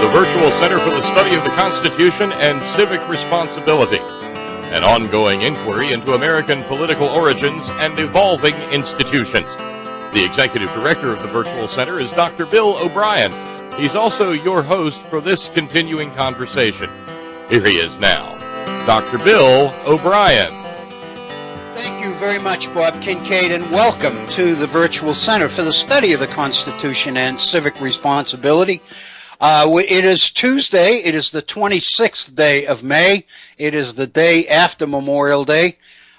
the Virtual Center for the Study of the Constitution and Civic Responsibility, an ongoing inquiry into American political origins and evolving institutions. The Executive Director of the Virtual Center is Dr. Bill O'Brien. He's also your host for this continuing conversation. Here he is now, Dr. Bill O'Brien. Thank you very much, Bob Kincaid, and welcome to the Virtual Center for the Study of the Constitution and Civic Responsibility. It is Tuesday. It is the 26th day of May. It is the day after Memorial Day.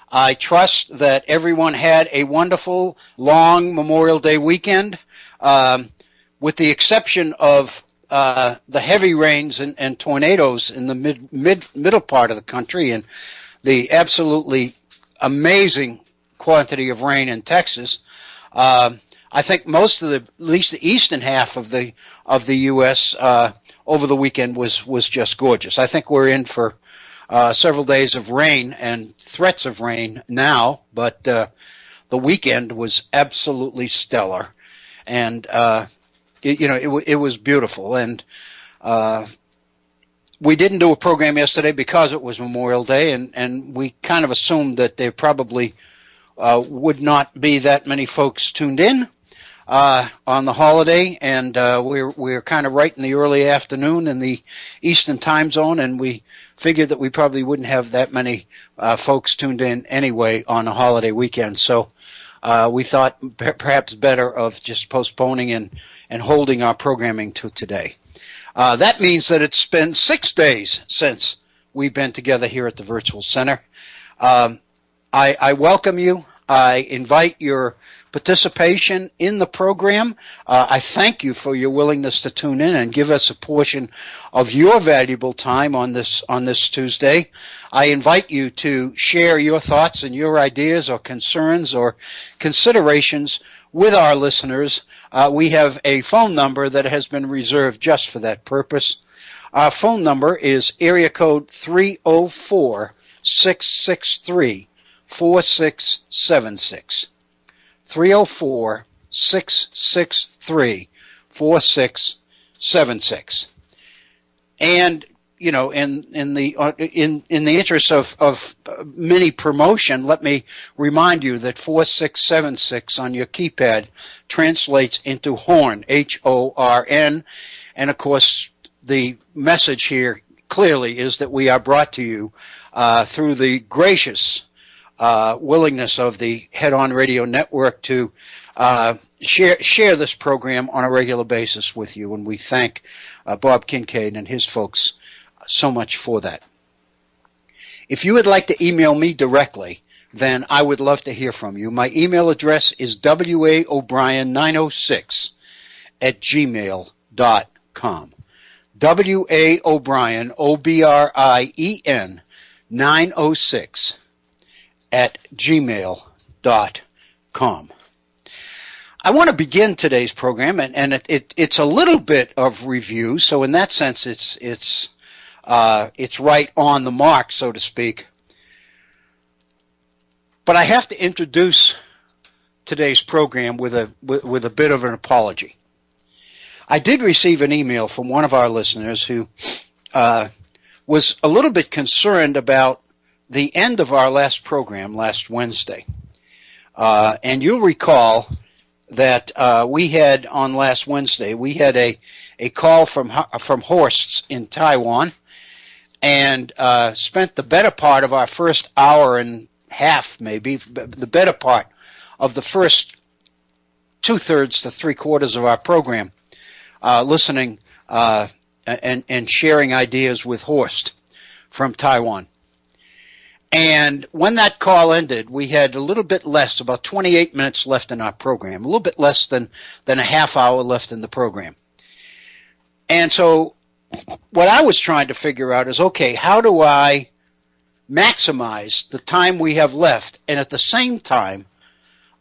I trust that everyone had a wonderful, long Memorial Day weekend, with the exception of the heavy rains and tornadoes in the middle part of the country and the absolutely amazing quantity of rain in Texas. I think most of at least the eastern half of the U.S. Over the weekend was just gorgeous. I think we're in for several days of rain and threats of rain now, but the weekend was absolutely stellar, and it was beautiful. And we didn't do a program yesterday because it was Memorial Day, and we kind of assumed that there probably would not be that many folks tuned in on the holiday, and we're kind of right in the early afternoon in the Eastern time zone, and we figured that we probably wouldn't have that many folks tuned in anyway on a holiday weekend. So we thought perhaps better of just postponing and holding our programming to today. That means that it's been 6 days since we've been together here at the Virtual Center. I welcome you. I invite your participation in the program. I thank you for your willingness to tune in and give us a portion of your valuable time on this Tuesday. I invite you to share your thoughts and your ideas or concerns or considerations with our listeners. We have a phone number that has been reserved just for that purpose. Our phone number is area code 304-663-4676. 304-663-4676. And in the interest of mini promotion, let me remind you that 4676 on your keypad translates into Horn, H-O-R-N, and of course the message here clearly is that we are brought to you through the gracious willingness of the Head On Radio Network to share this program on a regular basis with you, and we thank Bob Kincaid and his folks so much for that. If you would like to email me directly, then I would love to hear from you. My email address is waobrien906@gmail.com. waobrien, O-B-R-I-E-N, 906@gmail.com. I want to begin today's program, and it's a little bit of review. So in that sense, it's right on the mark, so to speak. But I have to introduce today's program with a bit of an apology. I did receive an email from one of our listeners who was a little bit concerned about the end of our last program last Wednesday. And you'll recall that we had on last Wednesday, we had a call from Horsts in Taiwan, and spent the better part of our first hour and half, maybe, the better part of the first 2/3 to 3/4 of our program, listening and sharing ideas with Horst from Taiwan. And when that call ended, we had a little bit less, about 28 minutes left in our program, a little bit less than a half hour left in the program. And so what I was trying to figure out is, okay, how do I maximize the time we have left and at the same time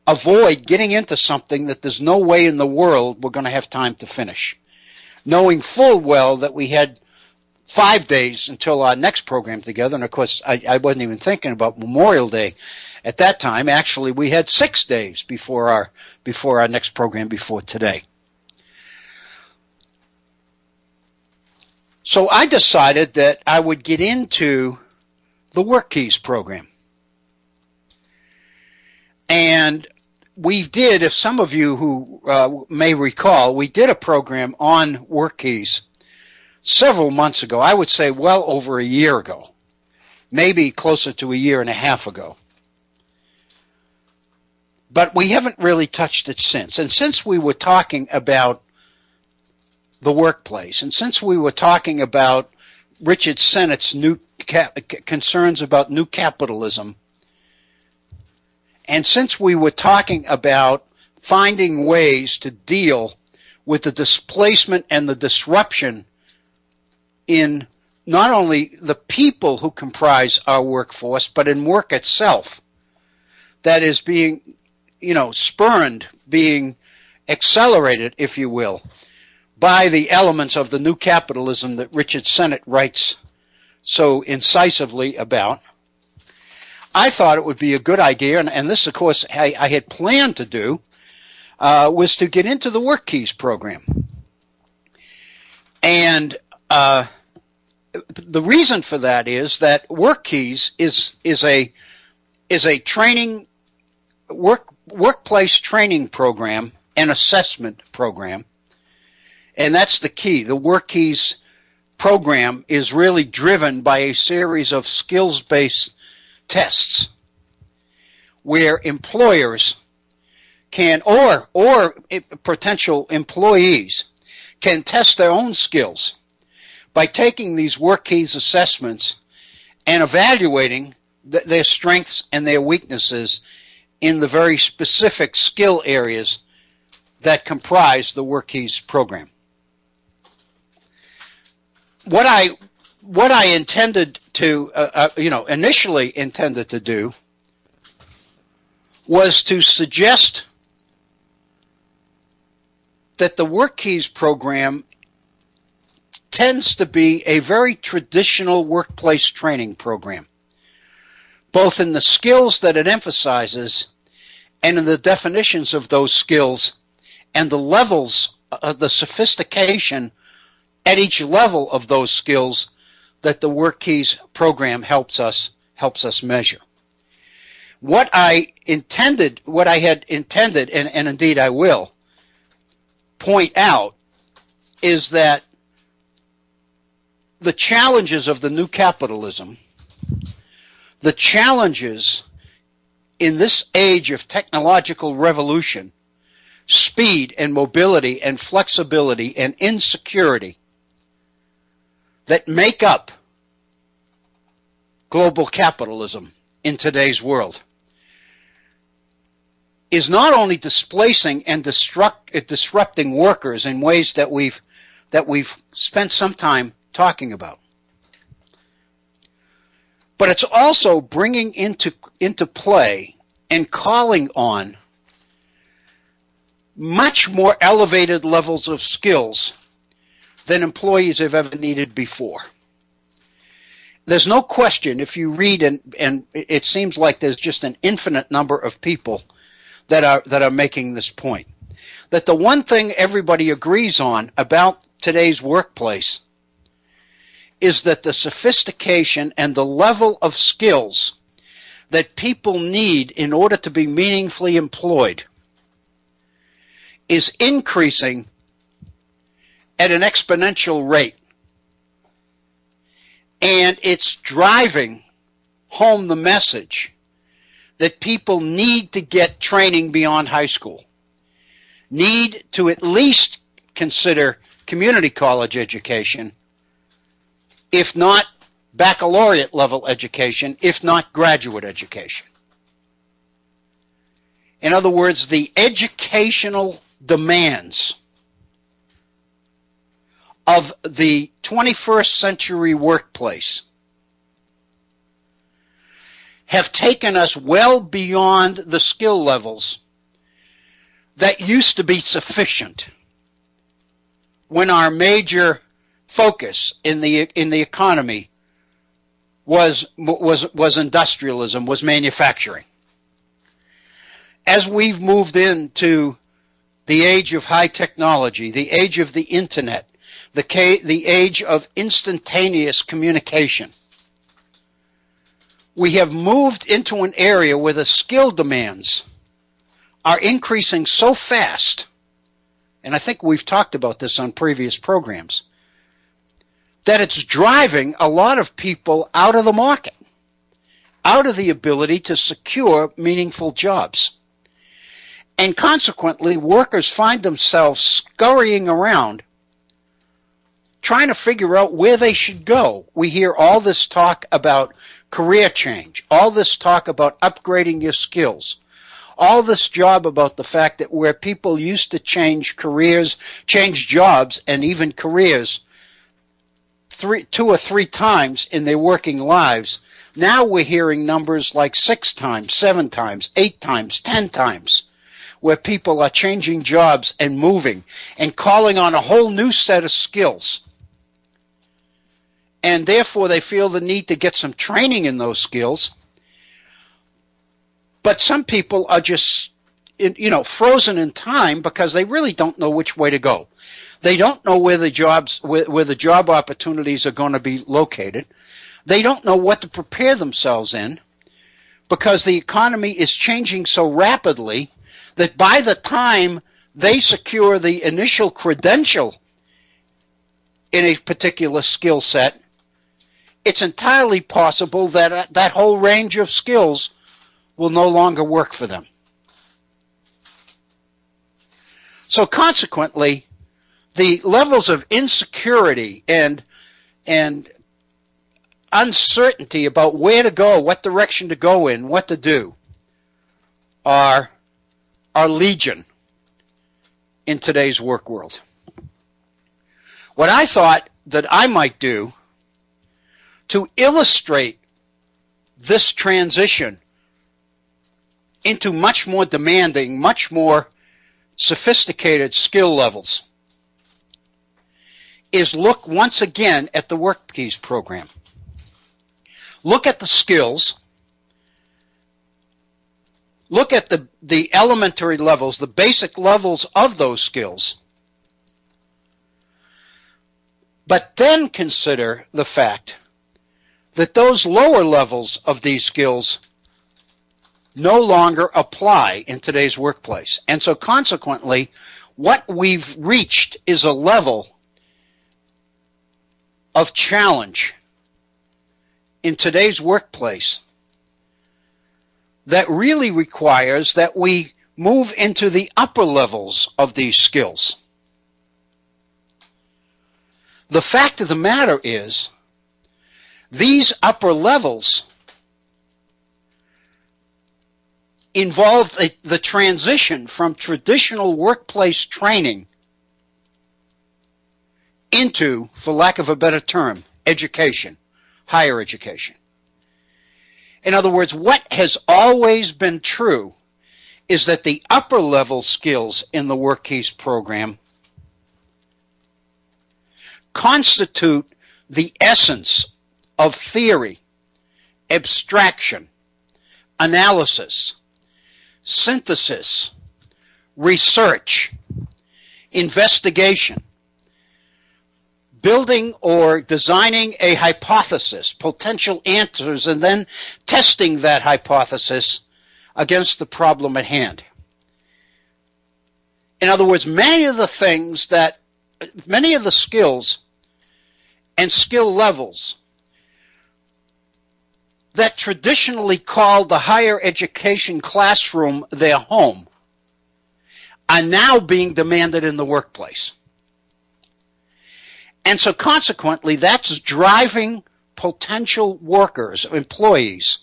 avoid getting into something that there's no way in the world we're going to have time to finish, knowing full well that we had 5 days until our next program together. And of course, I wasn't even thinking about Memorial Day at that time. Actually, we had 6 days before our next program before today. So I decided that I would get into the WorkKeys program. And we did, if some of you who may recall, we did a program on WorkKeys several months ago. I would say well over a year ago, maybe closer to a year and a half ago. But we haven't really touched it since. And since we were talking about the workplace, and since we were talking about Richard Sennett's new concerns about new capitalism, and since we were talking about finding ways to deal with the displacement and the disruption in not only the people who comprise our workforce, but in work itself, that is being, spurned, being accelerated, if you will, by the elements of the new capitalism that Richard Sennett writes so incisively about, I thought it would be a good idea, and this, of course, I had planned to do, was to get into the WorkKeys program. And the reason for that is that WorkKeys is a training, workplace training program and assessment program. And that's the key. The WorkKeys program is really driven by a series of skills-based tests where employers can, or potential employees can test their own skills by taking these WorkKeys assessments and evaluating their strengths and their weaknesses in the very specific skill areas that comprise the WorkKeys program. What I intended to, initially intended to do was to suggest that the WorkKeys program tends to be a very traditional workplace training program, both in the skills that it emphasizes and in the definitions of those skills and the levels of the sophistication at each level of those skills that the WorkKeys program helps us measure. What I had intended, and indeed I will point out, is that the challenges of the new capitalism, the challenges in this age of technological revolution, speed and mobility and flexibility and insecurity that make up global capitalism in today's world, is not only displacing and disrupting workers in ways that we've spent some time talking about, but it's also bringing into play and calling on much more elevated levels of skills than employees have ever needed before. There's no question, if you read, and it seems like there's just an infinite number of people that are making this point, that the one thing everybody agrees on about today's workplace is that the sophistication and the level of skills that people need in order to be meaningfully employed is increasing at an exponential rate. And it's driving home the message that people need to get training beyond high school, need to at least consider community college education, if not baccalaureate level education, if not graduate education. In other words, the educational demands of the 21st century workplace have taken us well beyond the skill levels that used to be sufficient when our major focus in the economy was industrialism, was manufacturing. As we've moved into the age of high technology, the age of the internet, the age of instantaneous communication. We have moved into an area where the skill demands are increasing so fast, and I think we've talked about this on previous programs, that it's driving a lot of people out of the market, out of the ability to secure meaningful jobs. And consequently, workers find themselves scurrying around trying to figure out where they should go. We hear all this talk about career change, all this talk about upgrading your skills, all this job about the fact that where people used to change careers, change jobs, and even careers 2 or 3 times in their working lives, now we're hearing numbers like 6 times, 7 times, 8 times, 10 times, where people are changing jobs and moving and calling on a whole new set of skills. And therefore they feel the need to get some training in those skills. But some people are just, frozen in time because they really don't know which way to go. They don't know where the job opportunities are going to be located. They don't know what to prepare themselves in because the economy is changing so rapidly that by the time they secure the initial credential in a particular skill set, it's entirely possible that that whole range of skills will no longer work for them. So consequently, the levels of insecurity and uncertainty about where to go, what direction to go in, what to do, are legion in today's work world. What I thought that I might do to illustrate this transition into much more demanding, much more sophisticated skill levels is look once again at the WorkKeys program. Look at the skills. Look at the elementary levels, the basic levels of those skills. But then consider the fact that those lower levels of these skills no longer apply in today's workplace. And so consequently, what we've reached is a level of challenge in today's workplace that really requires that we move into the upper levels of these skills. The fact of the matter is, these upper levels involve the transition from traditional workplace training into, for lack of a better term, education, higher education. In other words, what has always been true is that the upper level skills in the WorkKeys program constitute the essence of theory, abstraction, analysis, synthesis, research, investigation, building or designing a hypothesis, potential answers, and then testing that hypothesis against the problem at hand. In other words, many of the skills and skill levels that traditionally called the higher education classroom their home are now being demanded in the workplace. And so consequently, that's driving potential workers, employees,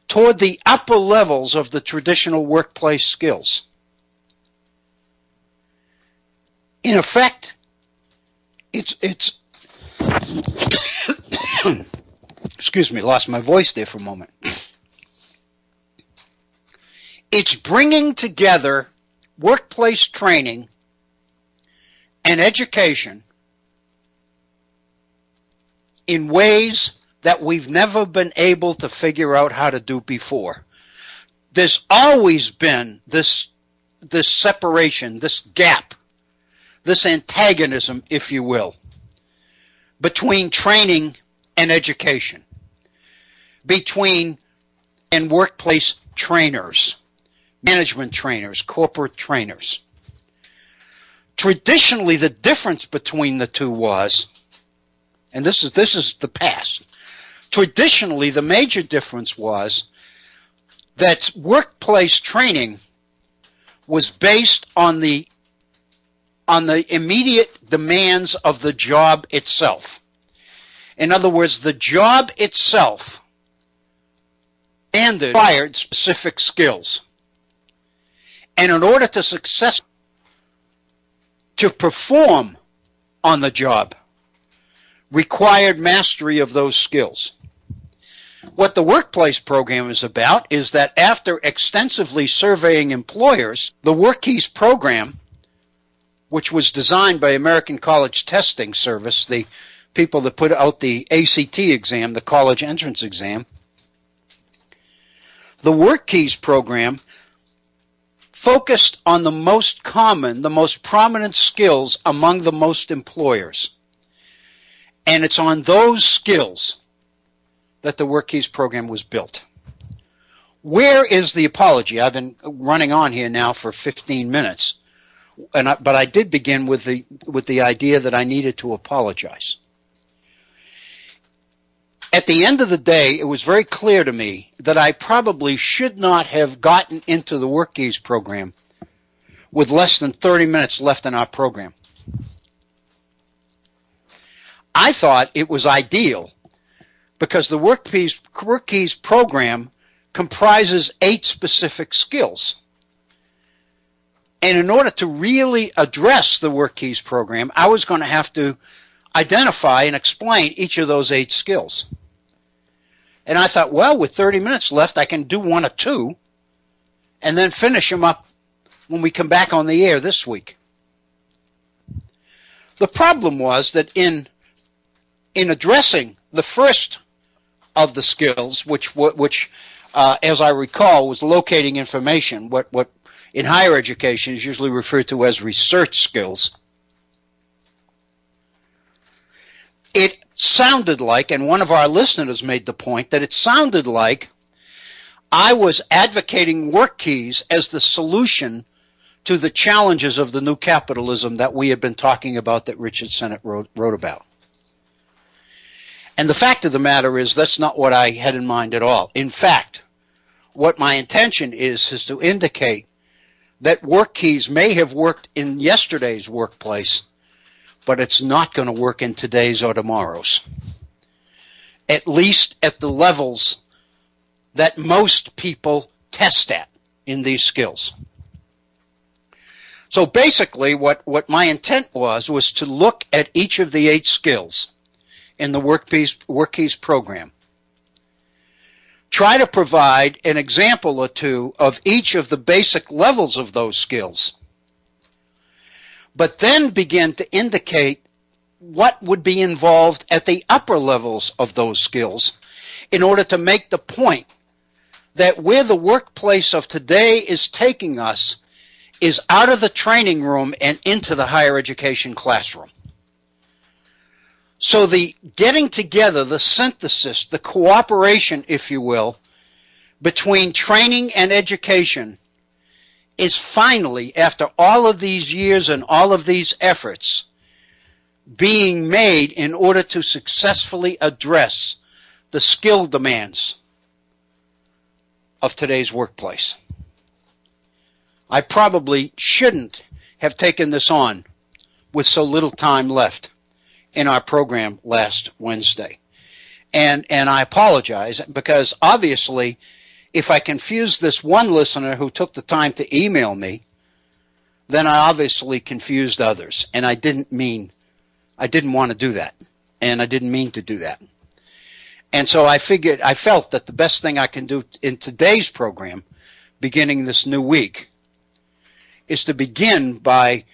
toward the upper levels of the traditional workplace skills. In effect, it's excuse me, lost my voice there for a moment. It's bringing together workplace training and education in ways that we've never been able to figure out how to do before. There's always been this separation, this gap this antagonism, if you will, between training and education, between and workplace trainers, management trainers, corporate trainers. Traditionally, the difference between the two was, and this is the past, traditionally the major difference was that workplace training was based on the immediate demands of the job itself. In other words, the job itself required specific skills. And in order to perform on the job, required mastery of those skills. What the workplace program is about is that after extensively surveying employers, the WorkKeys program, which was designed by American College Testing Service, the people that put out the ACT exam, the college entrance exam, the WorkKeys program focused on the most common, the most prominent skills among the most employers. And it's on those skills that the WorkKeys program was built. Where is the apology? I've been running on here now for 15 minutes, but I did begin with the idea that I needed to apologize. At the end of the day, it was very clear to me that I probably should not have gotten into the WorkKeys program with less than 30 minutes left in our program. I thought it was ideal because the WorkKeys program comprises 8 specific skills. And in order to really address the WorkKeys program, I was going to have to identify and explain each of those 8 skills. And I thought, well, with 30 minutes left, I can do 1 or 2 and then finish them up when we come back on the air this week. The problem was that in addressing the first of the skills, which as I recall, was locating information, what in higher education is usually referred to as research skills, it sounded like, and one of our listeners made the point, that it sounded like I was advocating WorkKeys as the solution to the challenges of the new capitalism that we had been talking about, that Richard Sennett wrote about. And the fact of the matter is that's not what I had in mind at all. In fact, what my intention is to indicate that WorkKeys may have worked in yesterday's workplace, but it's not going to work in today's or tomorrow's. At least at the levels that most people test at in these skills. So basically what my intent was to look at each of the 8 skills in the WorkKeys program. Try to provide an example or 2 of each of the basic levels of those skills, but then begin to indicate what would be involved at the upper levels of those skills in order to make the point that where the workplace of today is taking us is out of the training room and into the higher education classroom. So the getting together, the synthesis, the cooperation, if you will, between training and education is finally, after all of these years and all of these efforts, being made in order to successfully address the skill demands of today's workplace. I probably shouldn't have taken this on with so little time left in our program last Wednesday. And I apologize, because obviously if I confused this one listener who took the time to email me, then I obviously confused others. And I didn't want to do that. And I didn't mean to do that. And so I felt that the best thing I can do in today's program, beginning this new week, is to begin by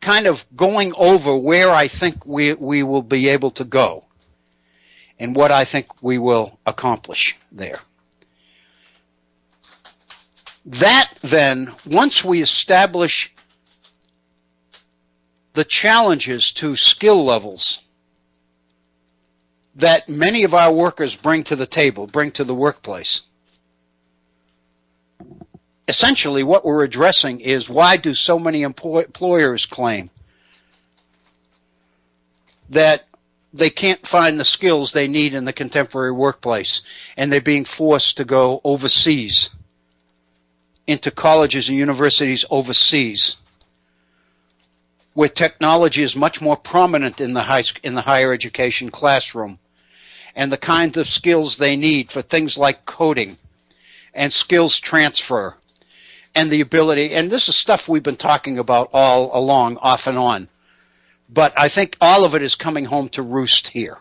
kind of going over where I think we will be able to go and what I think we will accomplish there. That then, once we establish the challenges to skill levels that many of our workers bring to the table, bring to the workplace. Essentially, what we're addressing is, why do so many employers claim that they can't find the skills they need in the contemporary workplace, and they're being forced to go overseas, into colleges and universities overseas, where technology is much more prominent in the higher education classroom, and the kinds of skills they need for things like coding and skills transfer and the ability, and this is stuff we've been talking about all along, off and on, but I think all of it is coming home to roost here.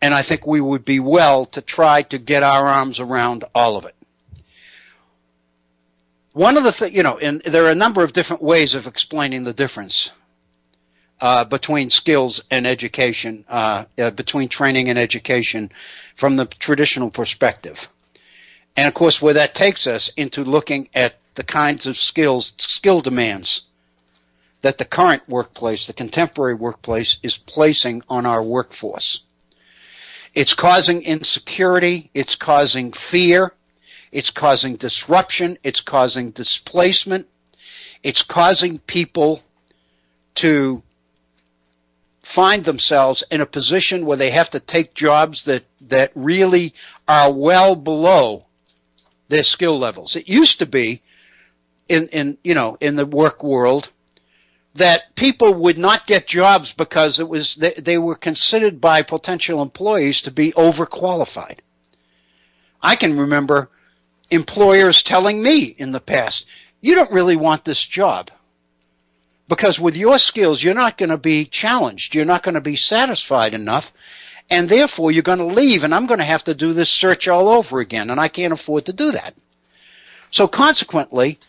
And I think we would be well to try to get our arms around all of it. One of the things, and there are a number of different ways of explaining the difference between skills and education, between training and education from the traditional perspective. And of course, where that takes us into looking at the kinds of skill demands that the current workplace, the contemporary workplace, is placing on our workforce. It's causing insecurity, it's causing fear, it's causing disruption, it's causing displacement, it's causing people to find themselves in a position where they have to take jobs that really are well below their skill levels. It used to be in the work world that people would not get jobs because they were considered by potential employees to be overqualified. I can remember employers telling me in the past, you don't really want this job because with your skills you're not going to be challenged, you're not going to be satisfied enough, and therefore you're going to leave, and I'm going to have to do this search all over again, and I can't afford to do that. So consequently,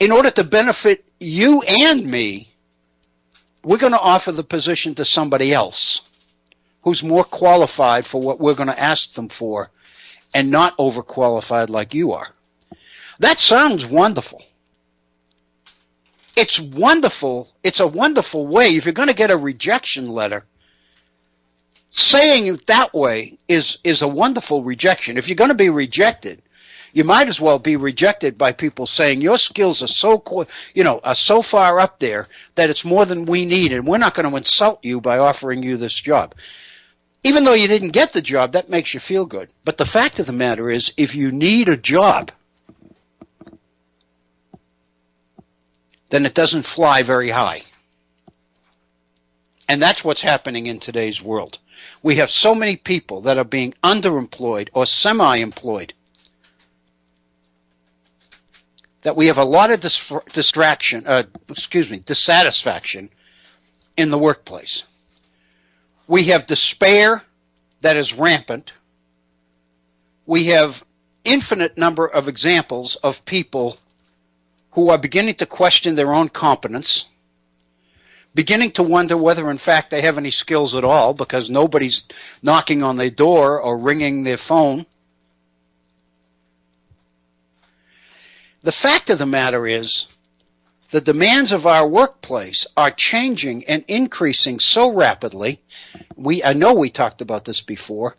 in order to benefit you and me, we're going to offer the position to somebody else who's more qualified for what we're going to ask them for and not overqualified like you are. That sounds wonderful. It's wonderful. It's a wonderful way. If you're going to get a rejection letter, saying it that way is a wonderful rejection. If you're going to be rejected, you might as well be rejected by people saying your skills are so far up there that it's more than we need, and we're not going to insult you by offering you this job. Even though you didn't get the job, that makes you feel good. But the fact of the matter is, if you need a job, then it doesn't fly very high. And that's what's happening in today's world. We have so many people that are being underemployed or semi-employed that we have a lot of dissatisfaction in the workplace. We have despair that is rampant. We have infinite number of examples of people who are beginning to question their own competence, beginning to wonder whether in fact they have any skills at all because nobody's knocking on their door or ringing their phone. The fact of the matter is, the demands of our workplace are changing and increasing so rapidly, I know we talked about this before,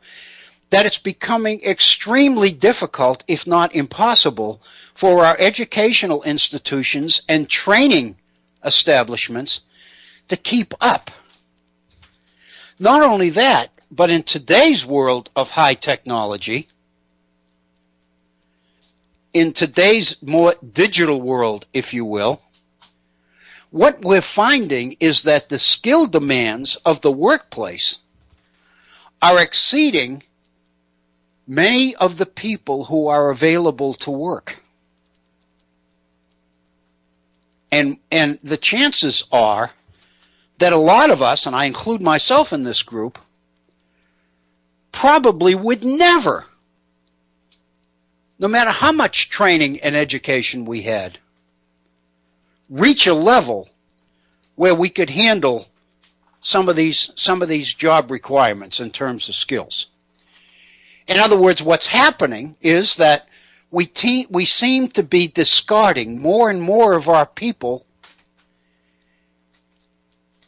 that it's becoming extremely difficult, if not impossible, for our educational institutions and training establishments to keep up. Not only that, but in today's world of high technology, in today's more digital world, if you will, what we're finding is that the skill demands of the workplace are exceeding many of the people who are available to work. And the chances are that a lot of us, and I include myself in this group, probably would never, no matter how much training and education we had, reach a level where we could handle some of these job requirements in terms of skills. In other words, what's happening is that we seem to be discarding more and more of our people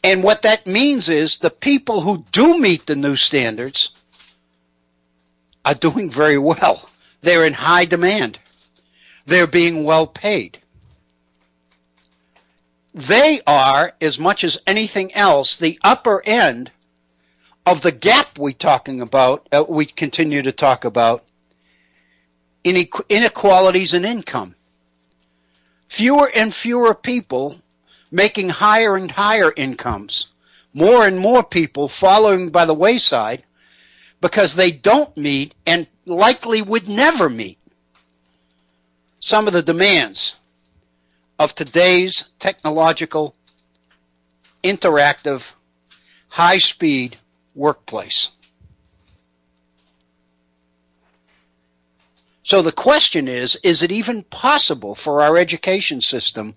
And what that means is the people who do meet the new standards are doing very well. They're in high demand. They're being well paid. They are, as much as anything else, the upper end of the gap we continue to talk about in inequalities in income. Fewer and fewer people making higher and higher incomes. More and more people following by the wayside because they don't meet and likely would never meet some of the demands of today's technological, interactive, high-speed workplace. So the question is it even possible for our education system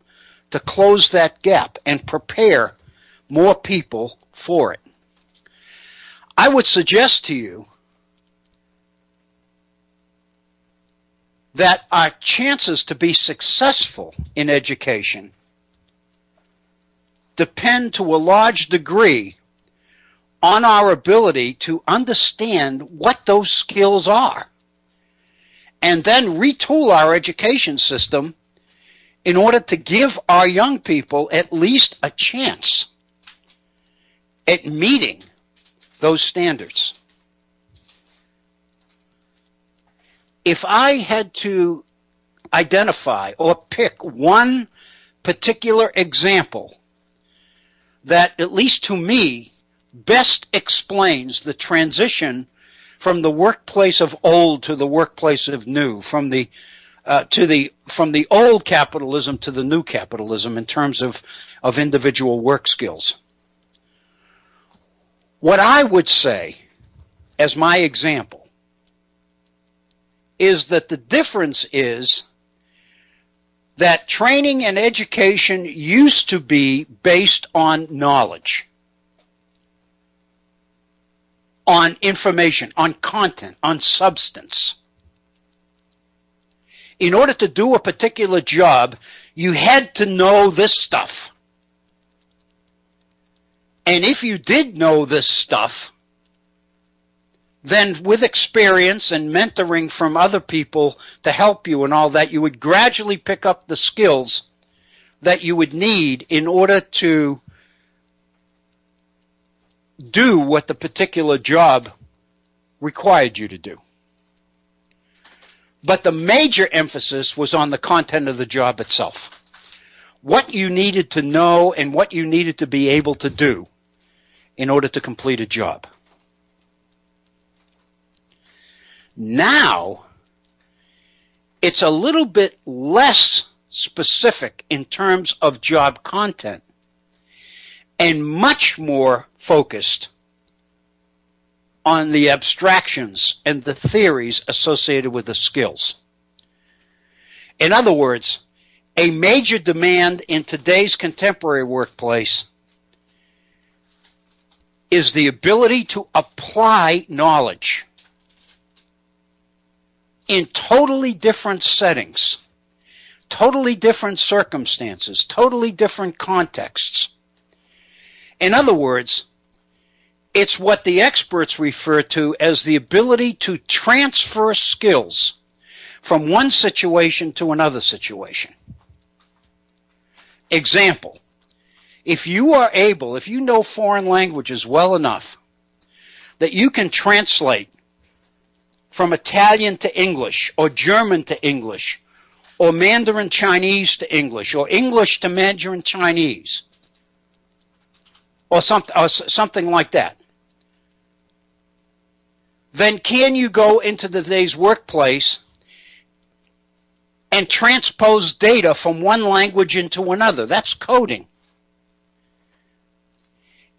to close that gap and prepare more people for it? I would suggest to you that our chances to be successful in education depend to a large degree on our ability to understand what those skills are and then retool our education system in order to give our young people at least a chance at meeting those standards. If I had to identify or pick one particular example that, at least to me, best explains the transition from the workplace of old to the workplace of new, from the old capitalism to the new capitalism in terms of individual work skills. What I would say as my example is that the difference is that training and education used to be based on knowledge, on information, on content, on substance. In order to do a particular job, you had to know this stuff. And if you did know this stuff, then with experience and mentoring from other people to help you and all that, you would gradually pick up the skills that you would need in order to do what the particular job required you to do. But the major emphasis was on the content of the job itself. What you needed to know and what you needed to be able to do in order to complete a job. Now, it's a little bit less specific in terms of job content and much more focused on the abstractions and the theories associated with the skills. In other words, a major demand in today's contemporary workplace is the ability to apply knowledge in totally different settings, totally different circumstances, totally different contexts. In other words, it's what the experts refer to as the ability to transfer skills from one situation to another situation. Example, if you know foreign languages well enough that you can translate from Italian to English, or German to English, or Mandarin Chinese to English, or English to Mandarin Chinese, or something like that, then can you go into today's workplace and transpose data from one language into another? That's coding.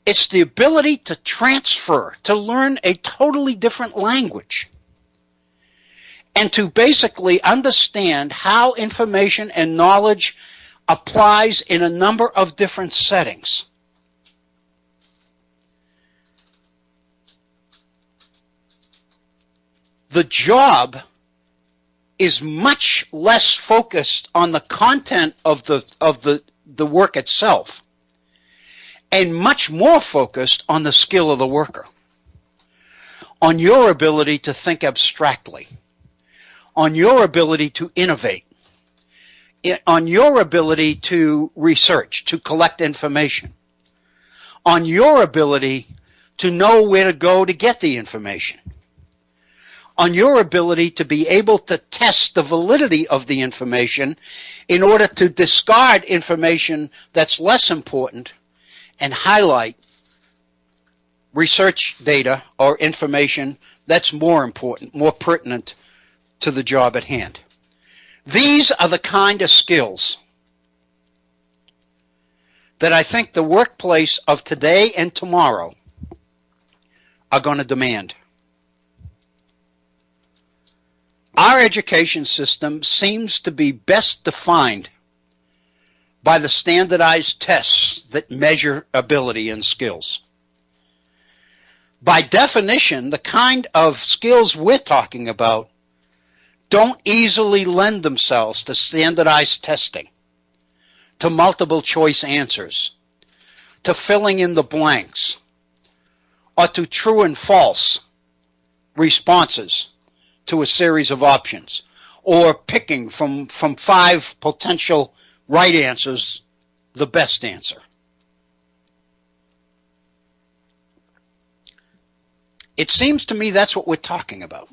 It's the ability to transfer, to learn a totally different language, and to basically understand how information and knowledge applies in a number of different settings. The job is much less focused on the content of the work itself and much more focused on the skill of the worker, on your ability to think abstractly, on your ability to innovate, on your ability to research, to collect information, on your ability to know where to go to get the information, on your ability to be able to test the validity of the information in order to discard information that's less important and highlight research data or information that's more important, more pertinent to the job at hand. These are the kind of skills that I think the workplace of today and tomorrow are going to demand. Our education system seems to be best defined by the standardized tests that measure ability and skills. By definition, the kind of skills we're talking about don't easily lend themselves to standardized testing, to multiple choice answers, to filling in the blanks, or to true and false responses to a series of options, or picking from 5 potential right answers the best answer. It seems to me that's what we're talking about.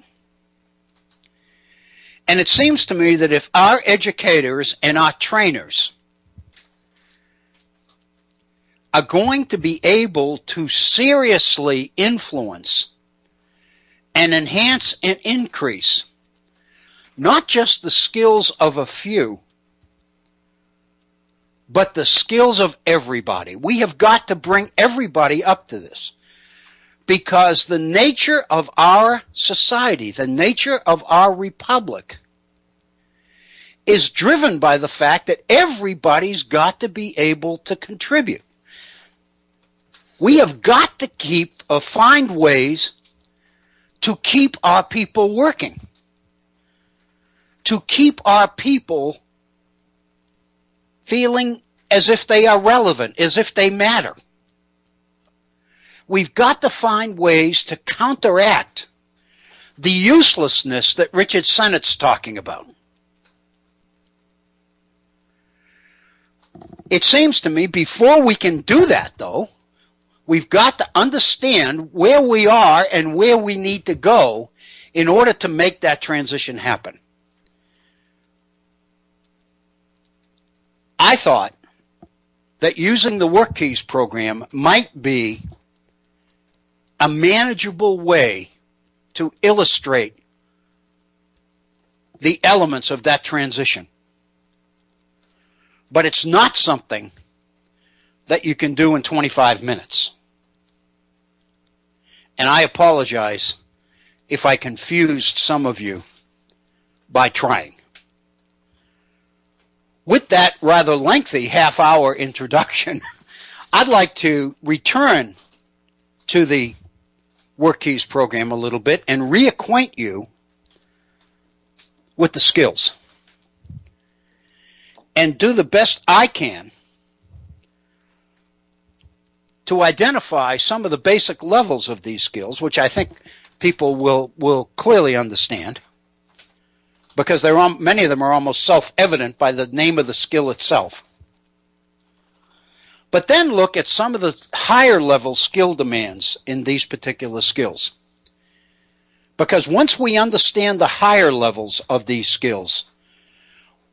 And it seems to me that if our educators and our trainers are going to be able to seriously influence and enhance and increase not just the skills of a few, but the skills of everybody. We have got to bring everybody up to this, because the nature of our society, the nature of our republic, is driven by the fact that everybody's got to be able to contribute. We have got to find ways to keep our people working, to keep our people feeling as if they are relevant, as if they matter. We've got to find ways to counteract the uselessness that Richard Sennett's talking about. It seems to me before we can do that, though, we've got to understand where we are and where we need to go in order to make that transition happen. I thought that using the WorkKeys program might be a manageable way to illustrate the elements of that transition. But it's not something that you can do in 25 minutes. And I apologize if I confused some of you by trying. With that rather lengthy half-hour introduction, I'd like to return to the WorkKeys program a little bit and reacquaint you with the skills and do the best I can to identify some of the basic levels of these skills, which I think people will clearly understand, because many of them are almost self-evident by the name of the skill itself. But then look at some of the higher level skill demands in these particular skills. Because once we understand the higher levels of these skills,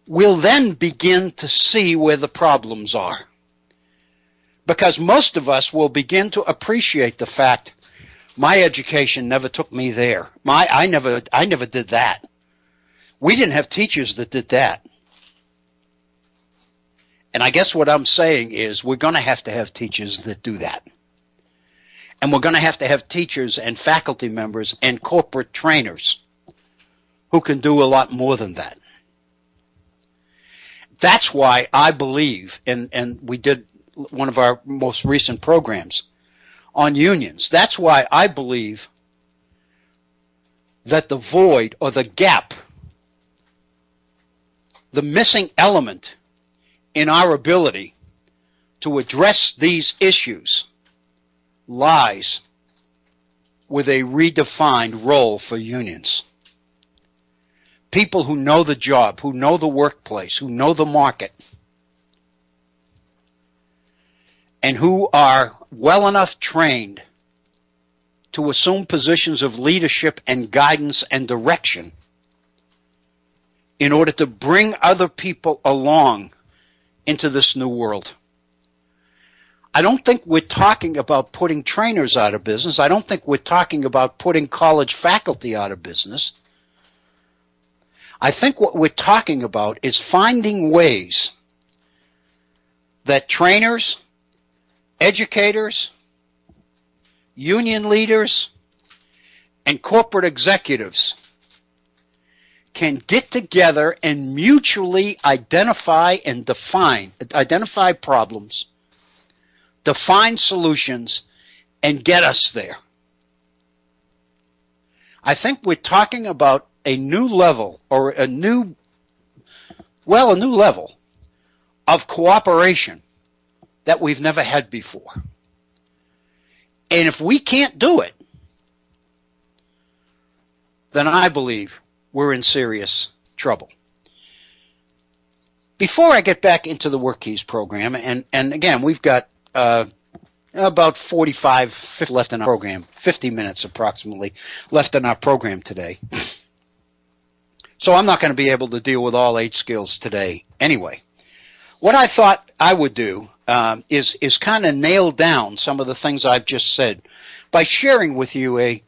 we'll then begin to see where the problems are. Because most of us will begin to appreciate the fact, my education never took me there. I never did that. We didn't have teachers that did that. And I guess what I'm saying is we're going to have teachers that do that. And we're going to have teachers and faculty members and corporate trainers who can do a lot more than that. That's why I believe, and we did one of our most recent programs on unions, that's why I believe that the void or the gap, the missing element in our ability to address these issues lies with a redefined role for unions. People who know the job, who know the workplace, who know the market, and who are well enough trained to assume positions of leadership and guidance and direction in order to bring other people along into this new world. I don't think we're talking about putting trainers out of business. I don't think we're talking about putting college faculty out of business. I think what we're talking about is finding ways that trainers, educators, union leaders, and corporate executives can get together and mutually identify problems, define solutions, and get us there. I think we're talking about a new level, or a new level of cooperation that we've never had before. And if we can't do it, then I believe we're in serious trouble. Before I get back into the WorkKeys program, and again, we've got about 50 left in our program, 50 minutes approximately left in our program today. So I'm not going to be able to deal with all 8 skills today anyway. What I thought I would do is kind of nail down some of the things I've just said by sharing with you a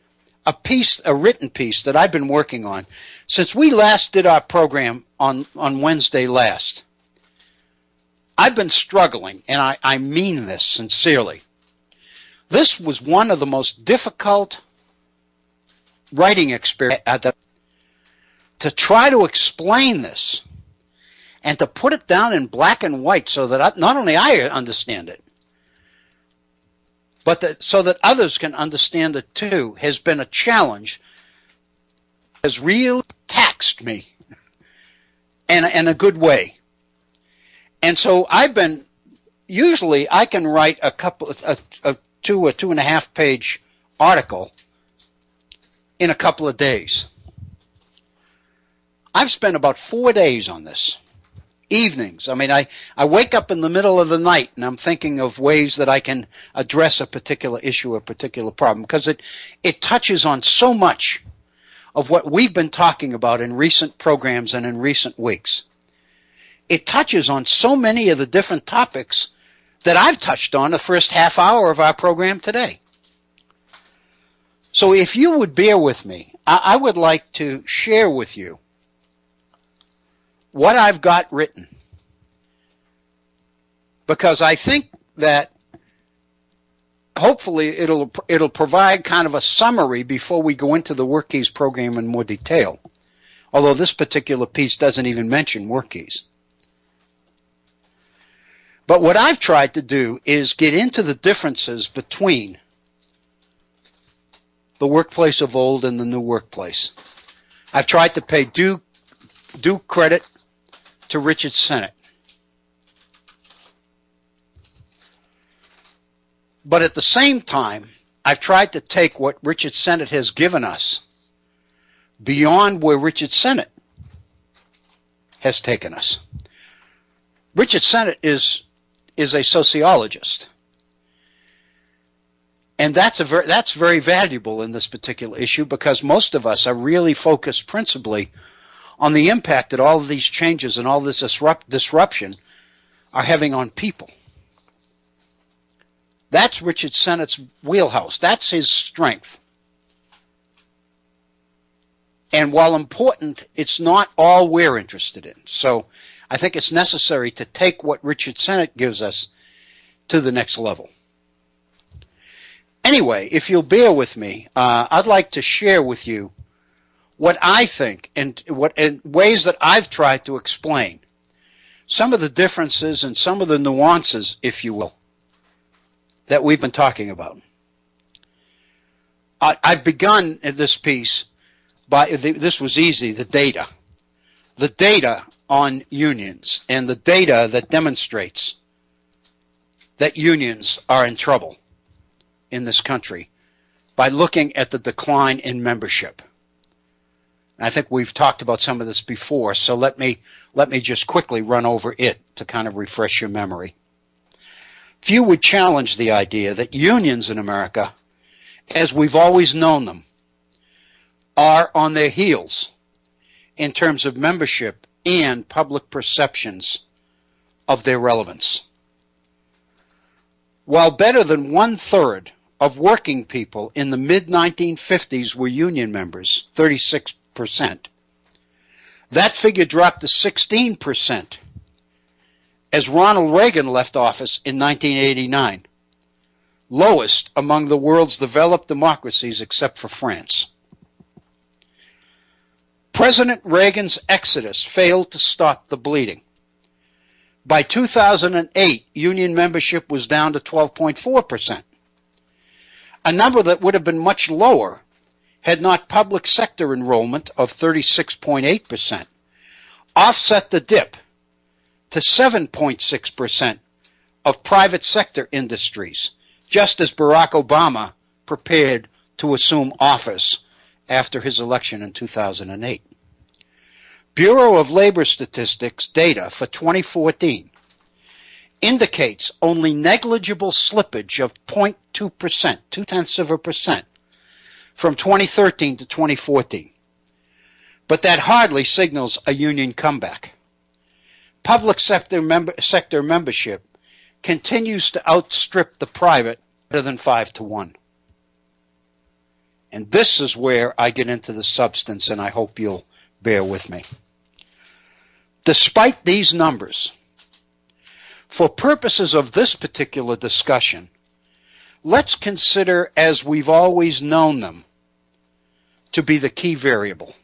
written piece that I've been working on since we last did our program on Wednesday last. I've been struggling, and I mean this sincerely. This was one of the most difficult writing experiences to try to explain this and to put it down in black and white so that not only I understand it, but so that others can understand it too, has been a challenge, has really taxed me in a good way. And so usually I can write a 2.5 page article in a couple of days. I've spent about 4 days on this. Evenings. I mean, I wake up in the middle of the night and I'm thinking of ways that I can address a particular issue, a particular problem, because it touches on so much of what we've been talking about in recent programs and in recent weeks. It touches on so many of the different topics that I've touched on the first half hour of our program today. So if you would bear with me, I would like to share with you what I've got written, because I think that hopefully it'll provide kind of a summary before we go into the WorkKeys program in more detail, although this particular piece doesn't even mention WorkKeys. But what I've tried to do is get into the differences between the workplace of old and the new workplace. I've tried to pay due credit to Richard Sennett. But at the same time, I've tried to take what Richard Sennett has given us beyond where Richard Sennett has taken us. Richard Sennett is a sociologist. And that's very valuable in this particular issue, because most of us are really focused principally on the impact that all of these changes and all this disruption are having on people. That's Richard Sennett's wheelhouse. That's his strength. And while important, it's not all we're interested in. So I think it's necessary to take what Richard Sennett gives us to the next level. Anyway, if you'll bear with me, I'd like to share with you what I think and ways that I've tried to explain some of the differences and some of the nuances, if you will, that we've been talking about. I've begun this piece by, this was easy, the data on unions and the data that demonstrates that unions are in trouble in this country by looking at the decline in membership. I think we've talked about some of this before, so let me just quickly run over it to kind of refresh your memory. Few would challenge the idea that unions in America, as we've always known them, are on their heels in terms of membership and public perceptions of their relevance. While better than 1/3 of working people in the mid-1950s were union members, 36%, that figure dropped to 16% as Ronald Reagan left office in 1989, lowest among the world's developed democracies except for France. President Reagan's exodus failed to stop the bleeding. By 2008, union membership was down to 12.4%, a number that would have been much lower had not public sector enrollment of 36.8% offset the dip to 7.6% of private sector industries, just as Barack Obama prepared to assume office after his election in 2008. Bureau of Labor Statistics data for 2014 indicates only negligible slippage of 0.2%, 0.2%, from 2013 to 2014. But that hardly signals a union comeback. Public sector membership continues to outstrip the private better than 5-1. And this is where I get into the substance, and I hope you'll bear with me. Despite these numbers, for purposes of this particular discussion, let's consider, as we've always known them, to be the key variable.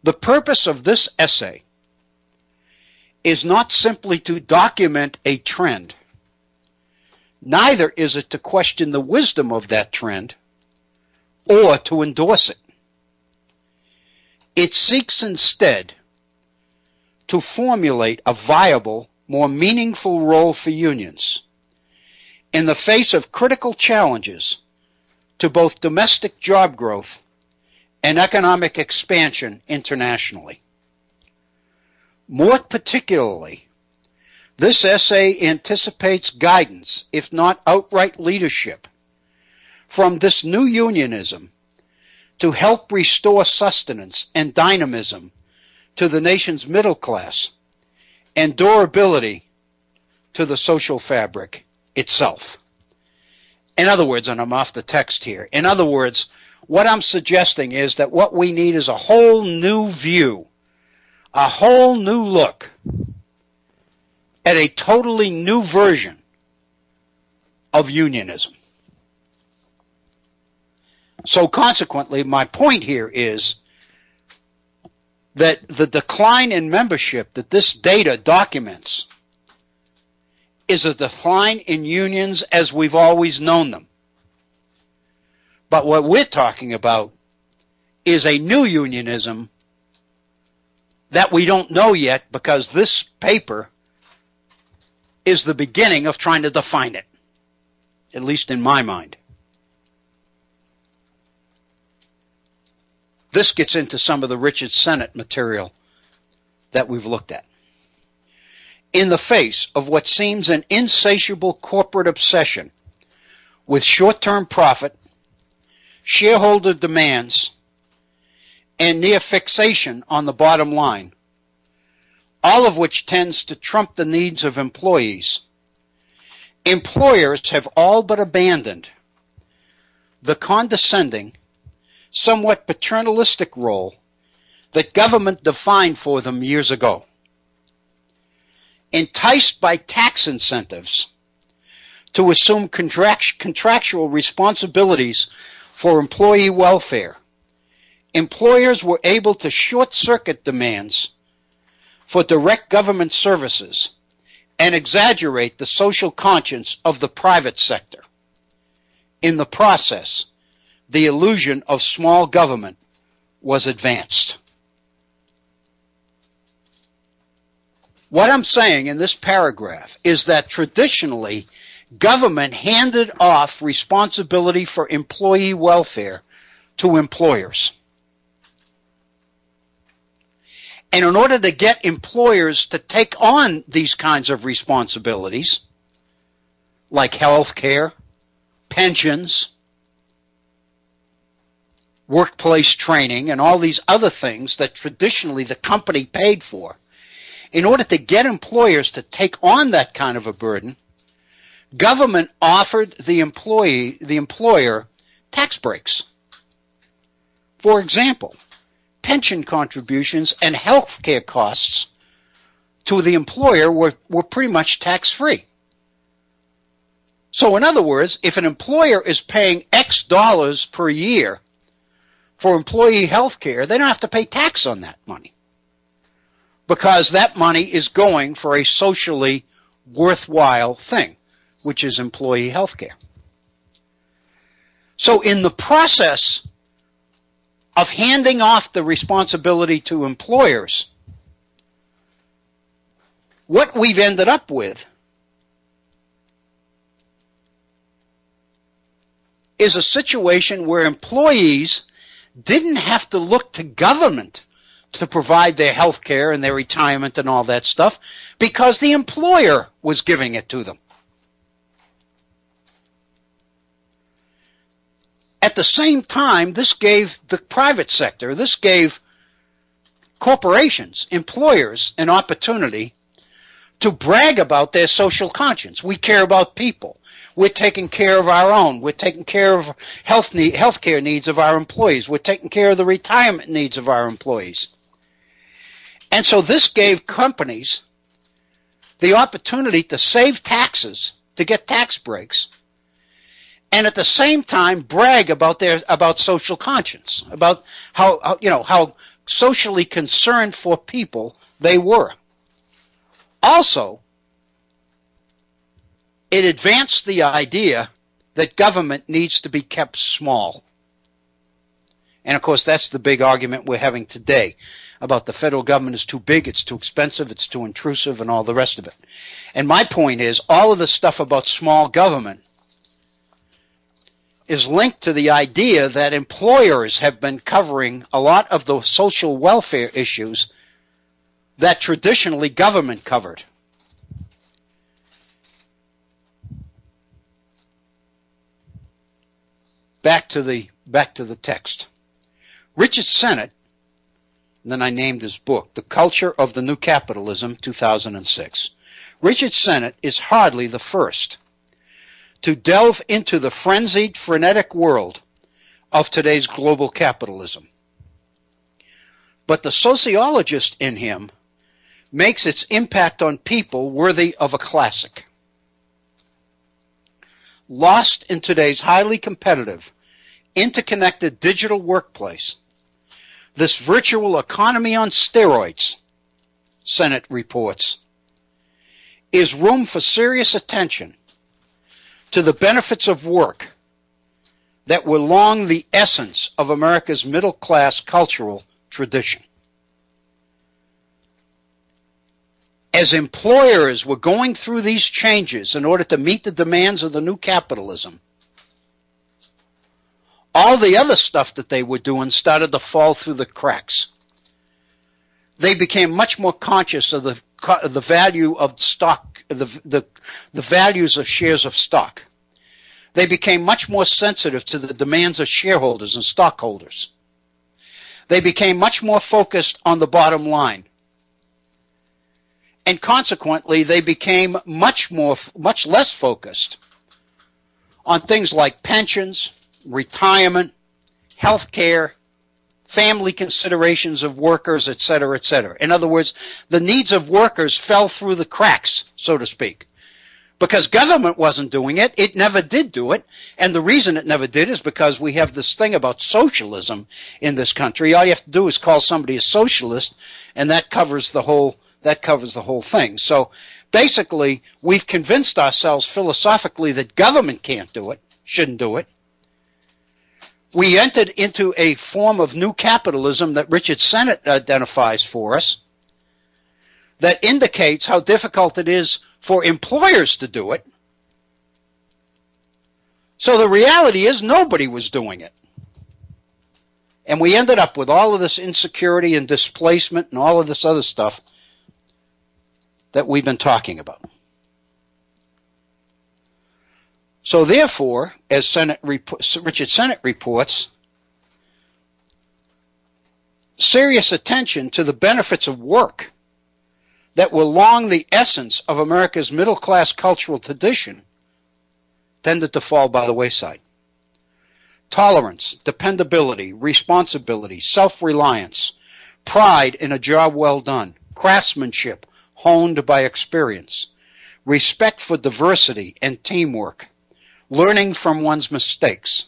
The purpose of this essay is not simply to document a trend. Neither is it to question the wisdom of that trend or to endorse it. It seeks instead to formulate a viable, more meaningful role for unions in the face of critical challenges to both domestic job growth and economic expansion internationally. More particularly, this essay anticipates guidance, if not outright leadership, from this new unionism to help restore sustenance and dynamism to the nation's middle class and durability to the social fabric itself. In other words, and I'm off the text here, in other words, what I'm suggesting is that what we need is a whole new view, a whole new look at a totally new version of unionism. So consequently, my point here is that the decline in membership that this data documents is a decline in unions as we've always known them. But what we're talking about is a new unionism that we don't know yet, because this paper is the beginning of trying to define it, at least in my mind. This gets into some of the Richard Sennett material that we've looked at. In the face of what seems an insatiable corporate obsession with short-term profit, shareholder demands, and near fixation on the bottom line, all of which tends to trump the needs of employees, employers have all but abandoned the condescending, somewhat paternalistic role that government defined for them years ago. Enticed by tax incentives to assume contractual responsibilities for employee welfare, employers were able to short-circuit demands for direct government services and exaggerate the social conscience of the private sector. In the process, the illusion of small government was advanced. What I'm saying in this paragraph is that traditionally, government handed off responsibility for employee welfare to employers. And in order to get employers to take on these kinds of responsibilities, like health care, pensions, workplace training, and all these other things that traditionally the company paid for, in order to get employers to take on that kind of a burden, government offered the employer tax breaks. For example, pension contributions and health care costs to the employer were pretty much tax-free. So in other words, if an employer is paying X dollars per year for employee health care, they don't have to pay tax on that money, because that money is going for a socially worthwhile thing, which is employee health care. So in the process of handing off the responsibility to employers, what we've ended up with is a situation where employees didn't have to look to government to provide their health care and their retirement and all that stuff, because the employer was giving it to them. At the same time, this gave the private sector, this gave corporations, employers, an opportunity to brag about their social conscience. We care about people. We're taking care of our own. We're taking care of health care needs of our employees. We're taking care of the retirement needs of our employees. And so this gave companies the opportunity to save taxes, to get tax breaks, and at the same time brag about social conscience, about how socially concerned for people they were. Also, it advanced the idea that government needs to be kept small. And of course, that's the big argument we're having today about the federal government is too big, it's too expensive, it's too intrusive, and all the rest of it. And my point is, all of the stuff about small government is linked to the idea that employers have been covering a lot of the social welfare issues that traditionally government covered. Back to the text. Richard Sennett, and then I named his book, The Culture of the New Capitalism, 2006. Richard Sennett is hardly the first to delve into the frenzied, frenetic world of today's global capitalism. But the sociologist in him makes its impact on people worthy of a classic. Lost in today's highly competitive, interconnected digital workplace, this virtual economy on steroids, Sennett reports, is room for serious attention to the benefits of work that were long the essence of America's middle-class cultural tradition. As employers were going through these changes in order to meet the demands of the new capitalism, all the other stuff that they were doing started to fall through the cracks. They became much more conscious of the value of stock, the values of shares of stock. They became much more sensitive to the demands of shareholders and stockholders. They became much more focused on the bottom line. And consequently, they became much less focused on things like pensions, retirement, health care, family considerations of workers, etc., etc. In other words, the needs of workers fell through the cracks, so to speak. Because government wasn't doing it, it never did do it, and the reason it never did is because we have this thing about socialism in this country. All you have to do is call somebody a socialist, and that covers the whole thing. So basically, we've convinced ourselves philosophically that government can't do it, shouldn't do it. We entered into a form of new capitalism that Richard Sennett identifies for us that indicates how difficult it is for employers to do it. So the reality is nobody was doing it. And we ended up with all of this insecurity and displacement and all of this other stuff that we've been talking about. So therefore, as Richard Sennett reports, serious attention to the benefits of work that were long the essence of America's middle-class cultural tradition tended to fall by the wayside. Tolerance, dependability, responsibility, self-reliance, pride in a job well done, craftsmanship honed by experience, respect for diversity and teamwork, learning from one's mistakes,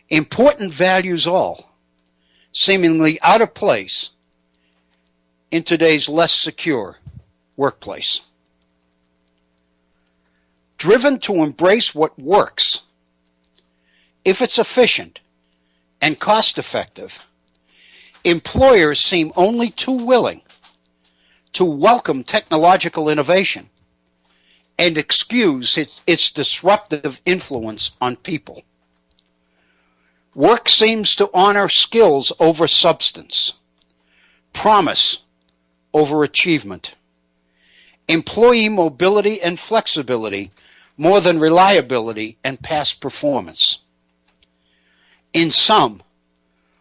important values all, seemingly out of place in today's less secure workplace. Driven to embrace what works, if it's efficient and cost-effective, employers seem only too willing to welcome technological innovation and excuse its disruptive influence on people. Work seems to honor skills over substance, promise over achievement, employee mobility and flexibility more than reliability and past performance. In sum,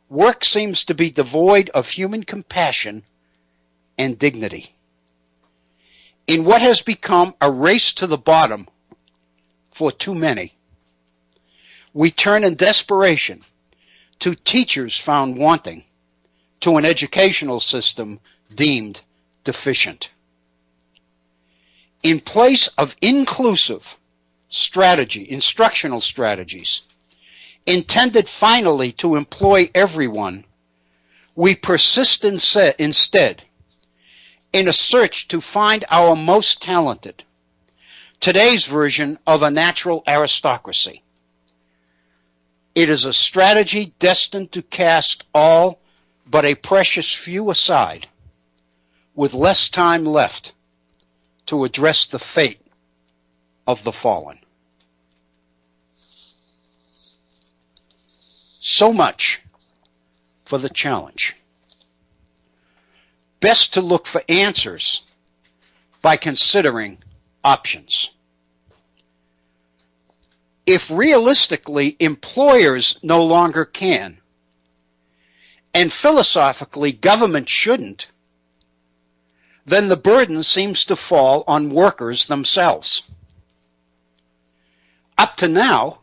work seems to be devoid of human compassion and dignity. In what has become a race to the bottom for too many, we turn in desperation to teachers found wanting, to an educational system deemed deficient. In place of inclusive instructional strategies, intended finally to employ everyone, we persist instead in a search to find our most talented, today's version of a natural aristocracy. It is a strategy destined to cast all but a precious few aside, with less time left to address the fate of the fallen. So much for the challenge. Best to look for answers by considering options. If realistically employers no longer can, and philosophically government shouldn't, then the burden seems to fall on workers themselves. Up to now,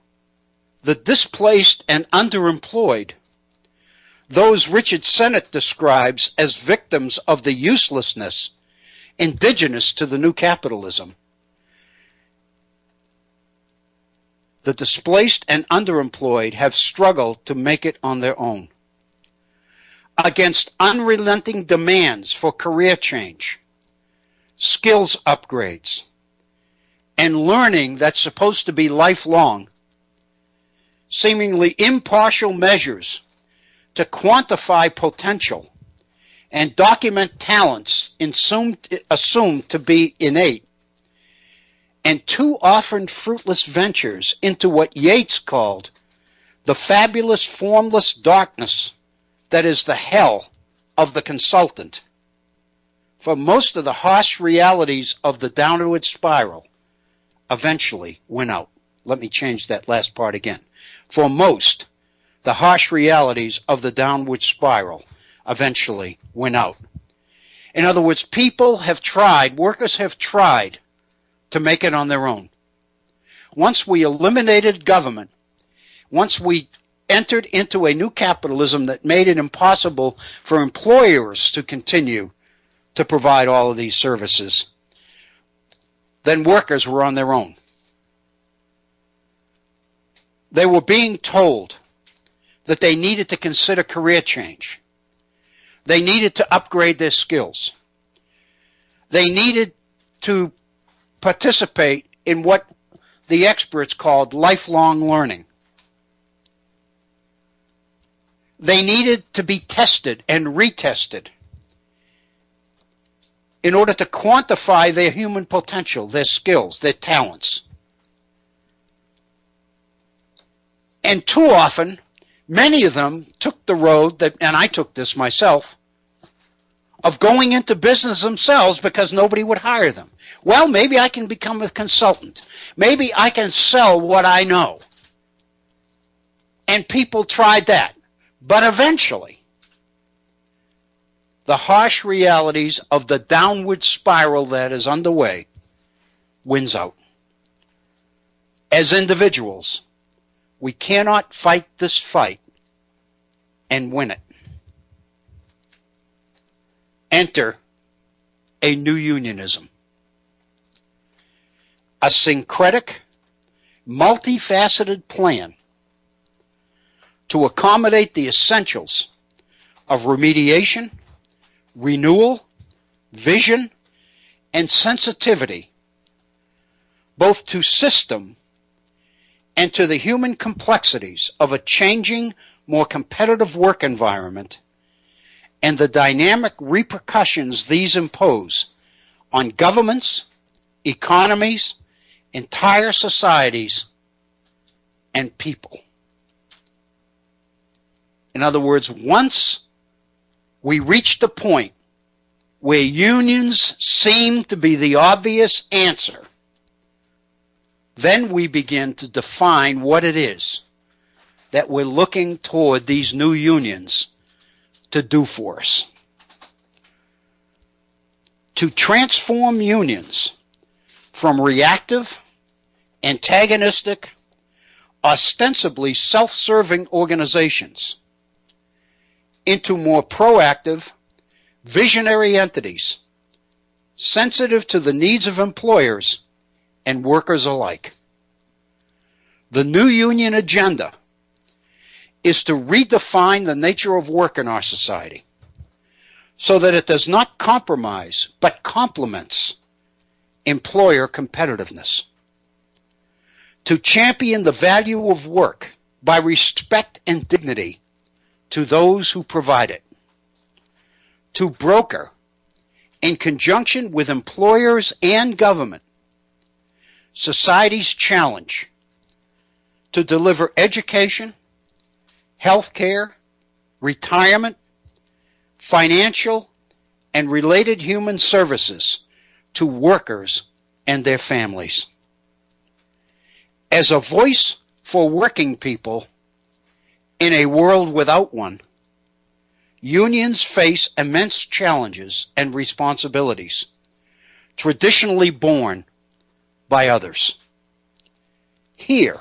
the displaced and underemployed, those Richard Sennett describes as victims of the uselessness indigenous to the new capitalism, the displaced and underemployed have struggled to make it on their own. Against unrelenting demands for career change, skills upgrades, and learning that's supposed to be lifelong, seemingly impartial measures to quantify potential and document talents assumed to be innate, and too often fruitless ventures into what Yeats called the fabulous formless darkness that is the hell of the consultant. For most of the harsh realities of the downward spiral eventually win out. Let me change that last part again. For most, the harsh realities of the downward spiral eventually win out. In other words, workers have tried to make it on their own. Once we eliminated government, once we entered into a new capitalism that made it impossible for employers to continue to provide all of these services, then workers were on their own. They were being told that they needed to consider career change. They needed to upgrade their skills. They needed to participate in what the experts called lifelong learning. They needed to be tested and retested in order to quantify their human potential, their skills, their talents. And too often, many of them took the road that, and I took this myself, of going into business themselves because nobody would hire them. Well, maybe I can become a consultant. Maybe I can sell what I know. And people tried that. But eventually, the harsh realities of the downward spiral that is underway wins out. As individuals, we cannot fight this fight and win it. Enter a new unionism. A syncretic, multifaceted plan to accommodate the essentials of remediation, renewal, vision, and sensitivity, both to system and to the human complexities of a changing, more competitive work environment and the dynamic repercussions these impose on governments, economies, entire societies, and people. In other words, once we reach the point where unions seem to be the obvious answer, then we begin to define what it is that we're looking toward these new unions to do for us. To transform unions from reactive, antagonistic, ostensibly self-serving organizations into more proactive, visionary entities, sensitive to the needs of employers and workers alike. The new union agenda is to redefine the nature of work in our society so that it does not compromise but complements employer competitiveness. To champion the value of work by respect and dignity to those who provide it. To broker, in conjunction with employers and government, society's challenge to deliver education, health care, retirement, financial, and related human services to workers and their families. As a voice for working people in a world without one, unions face immense challenges and responsibilities, traditionally borne by others. Here,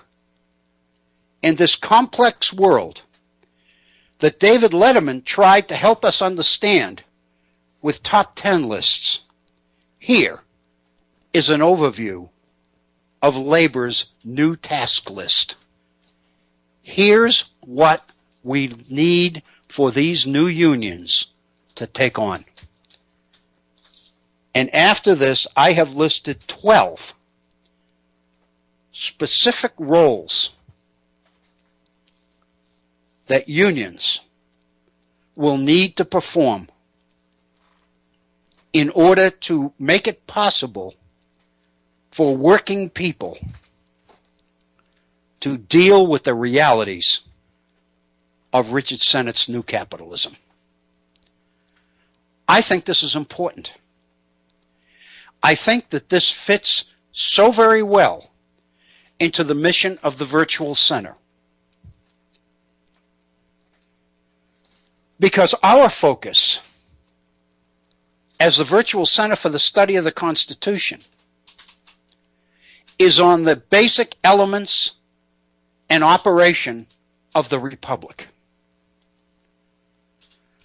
in this complex world that David Letterman tried to help us understand with top 10 lists, here is an overview of labor's new task list. Here's what we need for these new unions to take on. And after this, I have listed 12 specific roles that unions will need to perform in order to make it possible for working people to deal with the realities of Richard Sennett's new capitalism. I think this is important. I think that this fits so very well into the mission of the Virtual Center. Because our focus as the Virtual Center for the Study of the Constitution is on the basic elements and operation of the Republic.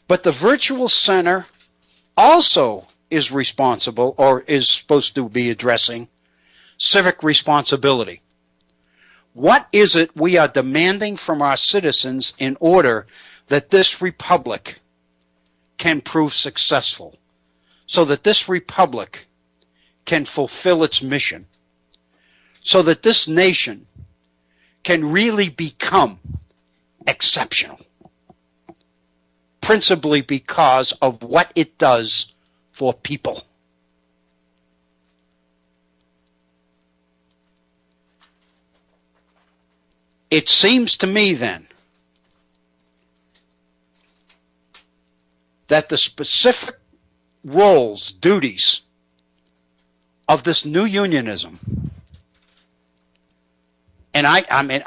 But the Virtual Center also is responsible, or is supposed to be addressing, civic responsibility. What is it we are demanding from our citizens in order that this Republic can prove successful, so that this Republic can fulfill its mission, so that this nation can really become exceptional, principally because of what it does for people. It seems to me then that the specific roles, duties of this new unionism, and I mean,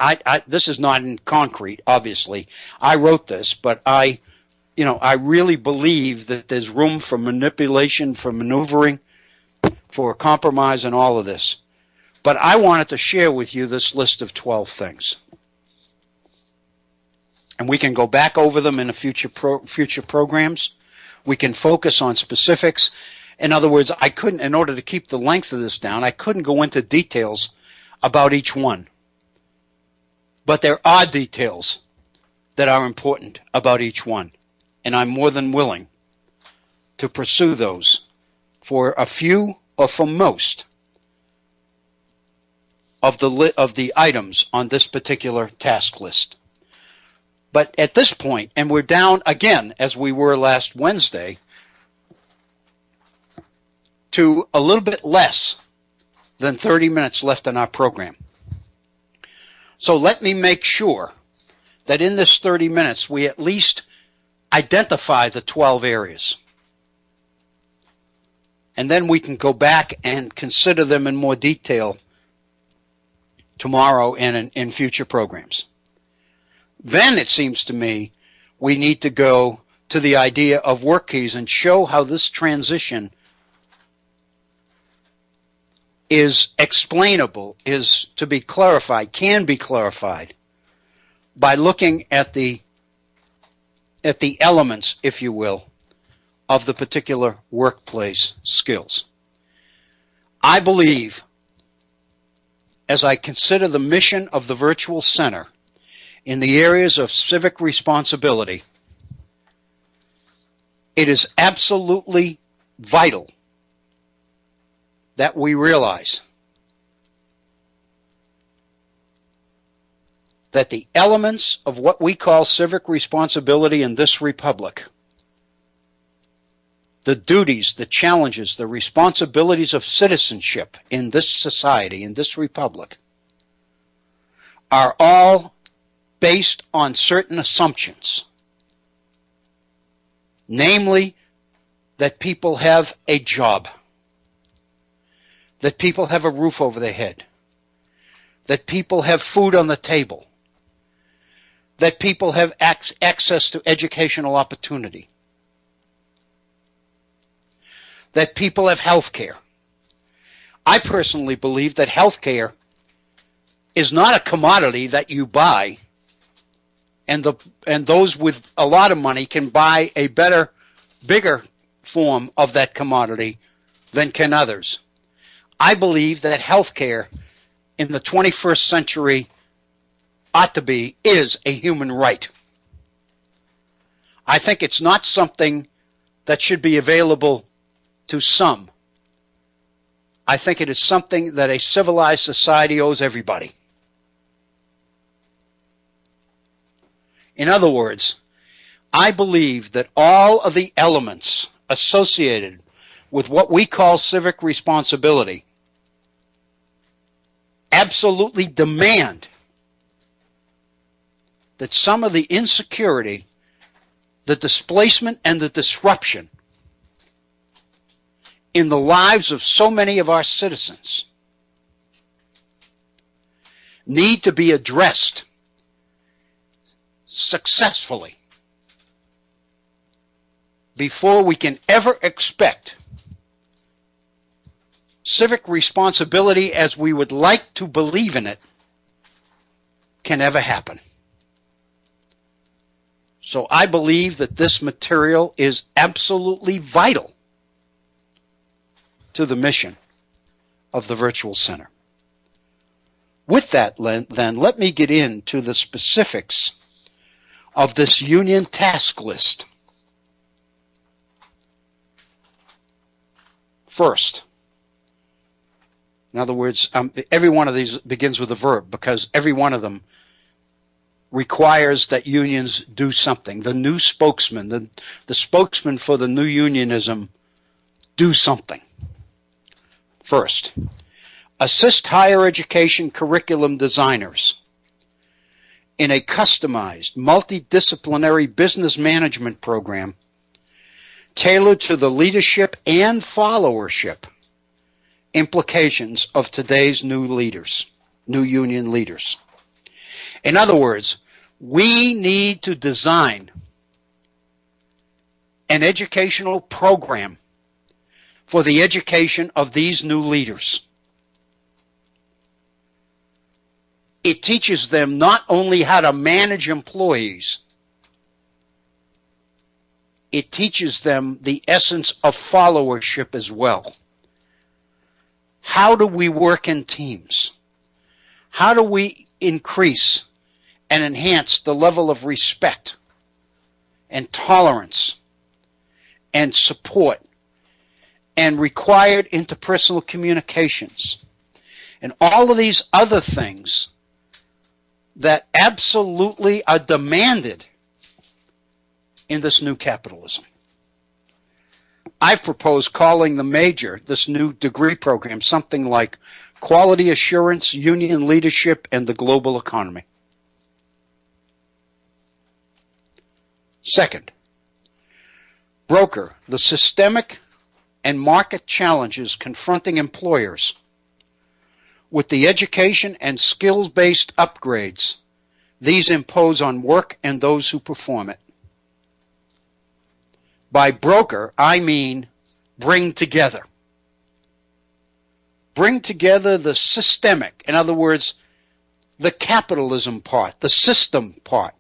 this is not in concrete, obviously. I wrote this, but I really believe that there's room for manipulation, for maneuvering, for compromise, and all of this. But I wanted to share with you this list of 12 things. And we can go back over them in future programs. We can focus on specifics. In other words, in order to keep the length of this down, I couldn't go into details about each one. But there are details that are important about each one. And I'm more than willing to pursue those for a few or for most of the items on this particular task list. But at this point, and we're down again, as we were last Wednesday, to a little bit less than 30 minutes left in our program. So let me make sure that in this 30 minutes, we at least identify the 12 areas. And then we can go back and consider them in more detail tomorrow and in future programs. Then it seems to me we need to go to the idea of work keys and show how this transition is explainable, is to be clarified, can be clarified by looking at the elements, if you will, of the particular workplace skills. I believe, as I consider the mission of the Virtual Center in the areas of civic responsibility, it is absolutely vital that we realize that the elements of what we call civic responsibility in this republic, the duties, the challenges, the responsibilities of citizenship in this society, in this republic, are all based on certain assumptions. Namely, that people have a job, that people have a roof over their head, that people have food on the table, that people have access to educational opportunity, that people have health care. I personally believe that health care is not a commodity that you buy, and those with a lot of money can buy a better, bigger form of that commodity than can others. I believe that health care in the 21st century is a human right. I think it's not something that should be available to some. I think it is something that a civilized society owes everybody. In other words, I believe that all of the elements associated with what we call civic responsibility absolutely demand that some of the insecurity, the displacement, and the disruption in the lives of so many of our citizens need to be addressed successfully before we can ever expect civic responsibility as we would like to believe in it can ever happen. So I believe that this material is absolutely vital to the mission of the Virtual Center. With that, then, let me get into the specifics of this union task list. First, in other words, every one of these begins with a verb because every one of them requires that unions do something. The new spokesman, the spokesman for the new unionism, do something. First, assist higher education curriculum designers in a customized, multidisciplinary business management program tailored to the leadership and followership implications of today's new leaders, new union leaders. In other words, we need to design an educational program for the education of these new leaders. It teaches them not only how to manage employees, it teaches them the essence of followership as well. How do we work in teams? How do we increase and enhance the level of respect and tolerance and support and required interpersonal communications and all of these other things that absolutely are demanded in this new capitalism? I've proposed calling the major, this new degree program, something like Quality Assurance, Union Leadership, and the Global Economy. Second, broker the systemic and market challenges confronting employers with the education and skills-based upgrades these impose on work and those who perform it. By broker, I mean bring together. Bring together the systemic, in other words, the capitalism part, the system part,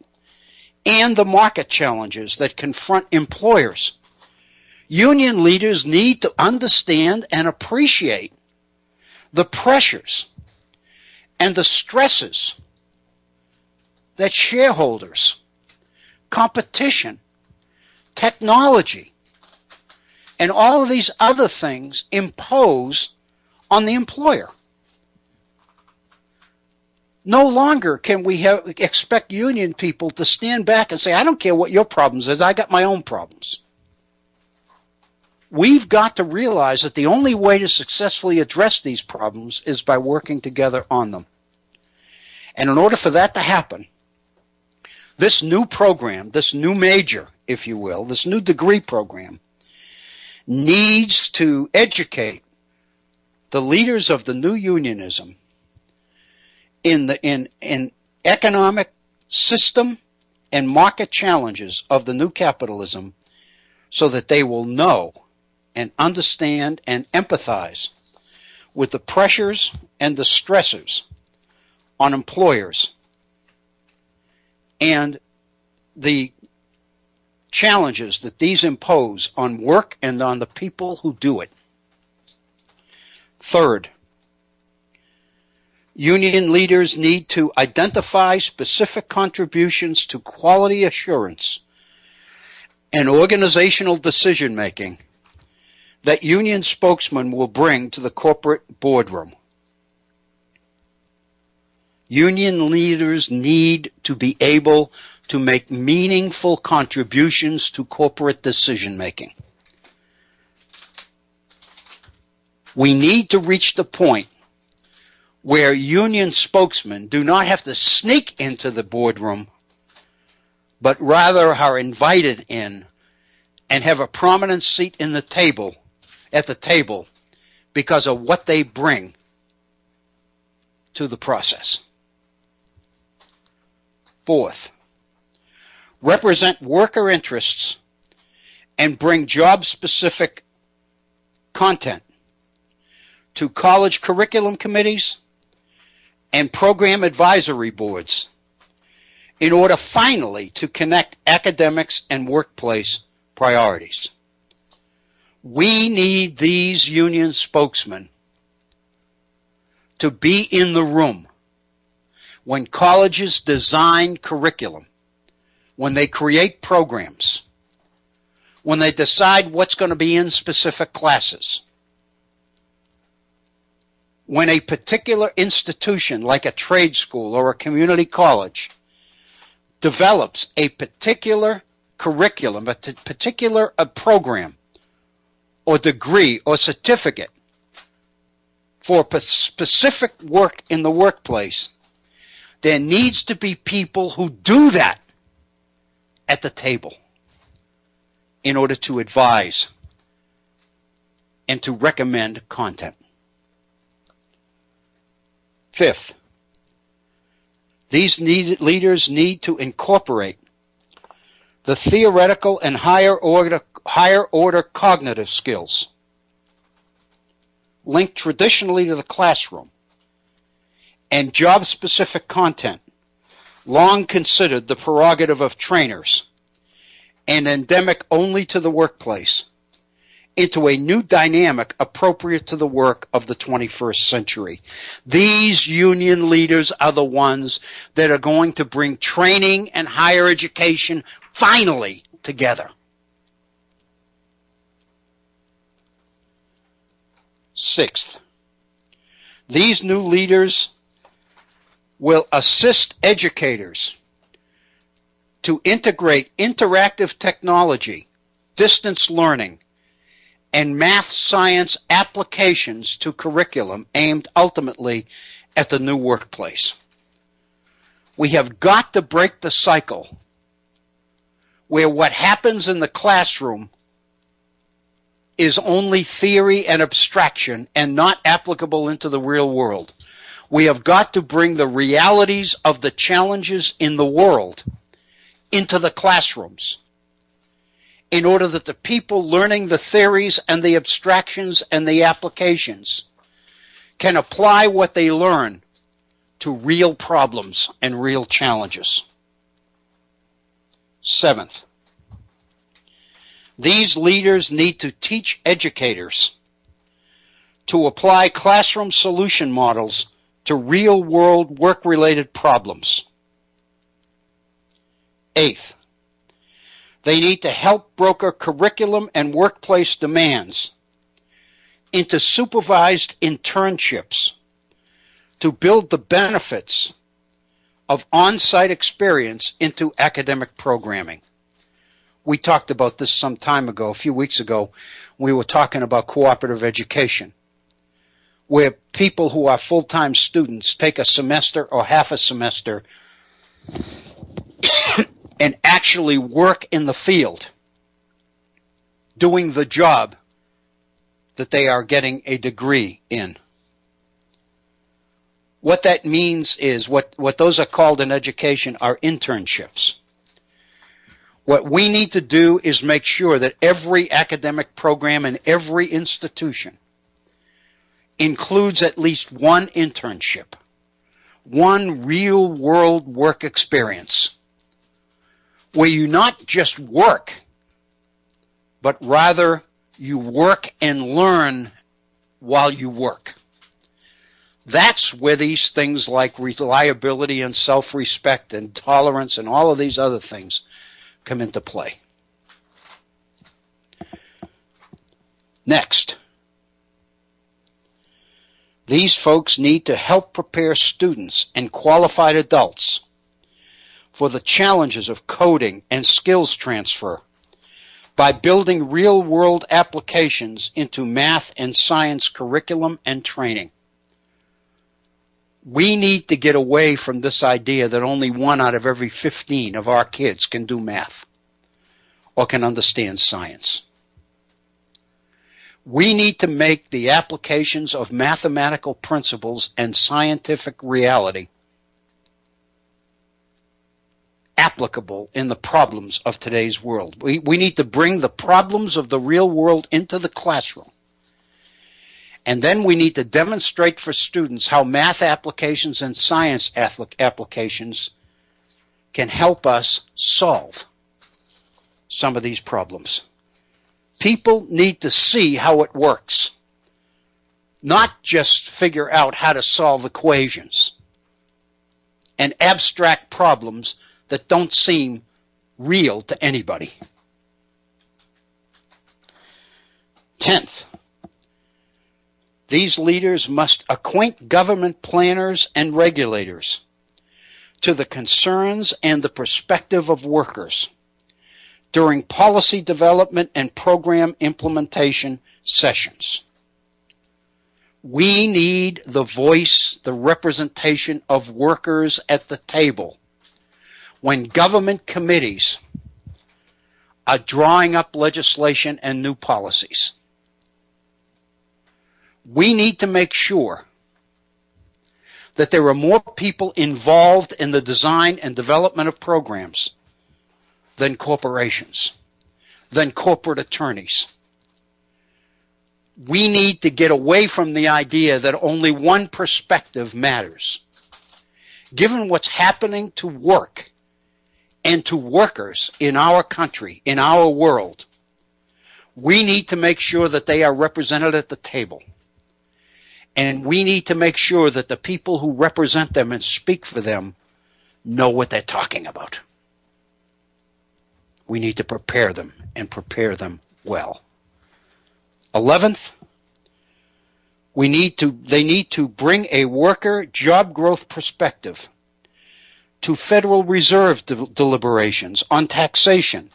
and the market challenges that confront employers. Union leaders need to understand and appreciate the pressures and the stresses that shareholders, competition, technology, and all of these other things impose on the employer. No longer can we expect union people to stand back and say, I don't care what your problems is, I got my own problems. We've got to realize that the only way to successfully address these problems is by working together on them. And in order for that to happen, this new program, this new major, if you will, this new degree program, needs to educate the leaders of the new unionism in economic system and market challenges of the new capitalism so that they will know and understand and empathize with the pressures and the stressors on employers and the challenges that these impose on work and on the people who do it. Third, union leaders need to identify specific contributions to quality assurance and organizational decision-making that union spokesmen will bring to the corporate boardroom. Union leaders need to be able to make meaningful contributions to corporate decision-making. We need to reach the point where union spokesmen do not have to sneak into the boardroom, but rather are invited in and have a prominent seat at the table because of what they bring to the process. Fourth, represent worker interests and bring job-specific content to college curriculum committees and program advisory boards in order finally to connect academics and workplace priorities. We need these union spokesmen to be in the room when colleges design curriculum, when they create programs, when they decide what's going to be in specific classes. When a particular institution, like a trade school or a community college, develops a particular curriculum, a particular program or degree or certificate for specific work in the workplace, There needs to be people who do that at the table in order to advise and to recommend content. Fifth, these leaders need to incorporate the theoretical and higher order cognitive skills linked traditionally to the classroom and job-specific content, long considered the prerogative of trainers and endemic only to the workplace, into a new dynamic appropriate to the work of the 21st century. These union leaders are the ones that are going to bring training and higher education finally together. Sixth, these new leaders will assist educators to integrate interactive technology, distance learning, and math science applications to curriculum aimed ultimately at the new workplace. We have got to break the cycle where what happens in the classroom is only theory and abstraction and not applicable into the real world. We have got to bring the realities of the challenges in the world into the classrooms in order that the people learning the theories and the abstractions and the applications can apply what they learn to real problems and real challenges. Seventh, these leaders need to teach educators to apply classroom solution models to real-world work-related problems. Eighth, they need to help broker curriculum and workplace demands into supervised internships to build the benefits of on-site experience into academic programming. We talked about this some time ago, a few weeks ago. We were talking about cooperative education, where people who are full-time students take a semester or half a semester and actually work in the field doing the job that they are getting a degree in. What that means is, what those are called in education are internships. What we need to do is make sure that every academic program in every institution includes at least one internship, one real-world work experience, where you not just work, but rather you work and learn while you work. That's where these things like reliability and self-respect and tolerance and all of these other things come into play. Next, these folks need to help prepare students and qualified adults for the challenges of coding and skills transfer by building real-world applications into math and science curriculum and training. We need to get away from this idea that only 1 out of every 15 of our kids can do math or can understand science. We need to make the applications of mathematical principles and scientific reality applicable in the problems of today's world. We need to bring the problems of the real world into the classroom. And then we need to demonstrate for students how math applications and science applications can help us solve some of these problems. People need to see how it works, not just figure out how to solve equations and abstract problems that don't seem real to anybody. 10th, these leaders must acquaint government planners and regulators to the concerns and the perspective of workers during policy development and program implementation sessions. We need the voice, the representation of workers at the table. When government committees are drawing up legislation and new policies, we need to make sure that there are more people involved in the design and development of programs than corporations, than corporate attorneys. We need to get away from the idea that only one perspective matters. Given what's happening to work and to workers in our country, in our world, we need to make sure that they are represented at the table. And we need to make sure that the people who represent them and speak for them know what they're talking about. We need to prepare them and prepare them well. 11th, they need to bring a worker job growth perspective to Federal Reserve deliberations on taxation,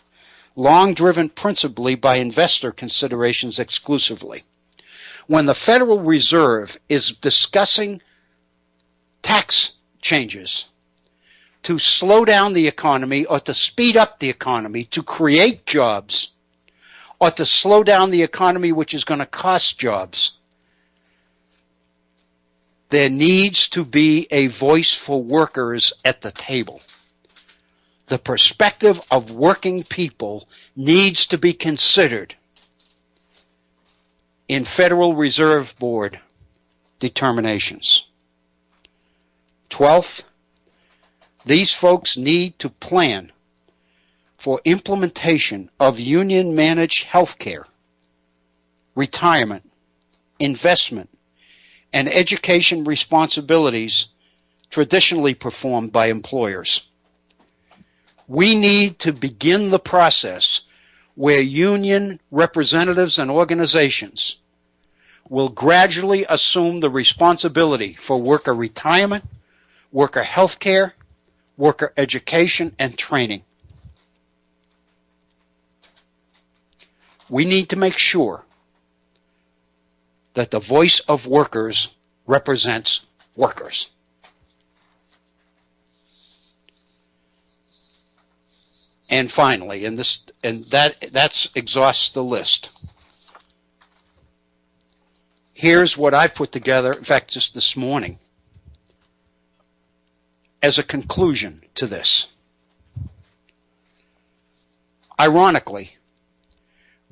long driven principally by investor considerations exclusively. When the Federal Reserve is discussing tax changes to slow down the economy or to speed up the economy, to create jobs, or to slow down the economy which is going to cost jobs, there needs to be a voice for workers at the table. The perspective of working people needs to be considered in Federal Reserve Board determinations. 12th, these folks need to plan for implementation of union-managed health care, retirement, investment, and education responsibilities traditionally performed by employers. We need to begin the process where union representatives and organizations will gradually assume the responsibility for worker retirement, worker health care, worker education, and training. We need to make sure that the voice of workers represents workers. And finally, that exhausts the list. Here's what I put together, in fact, just this morning, as a conclusion to this. Ironically,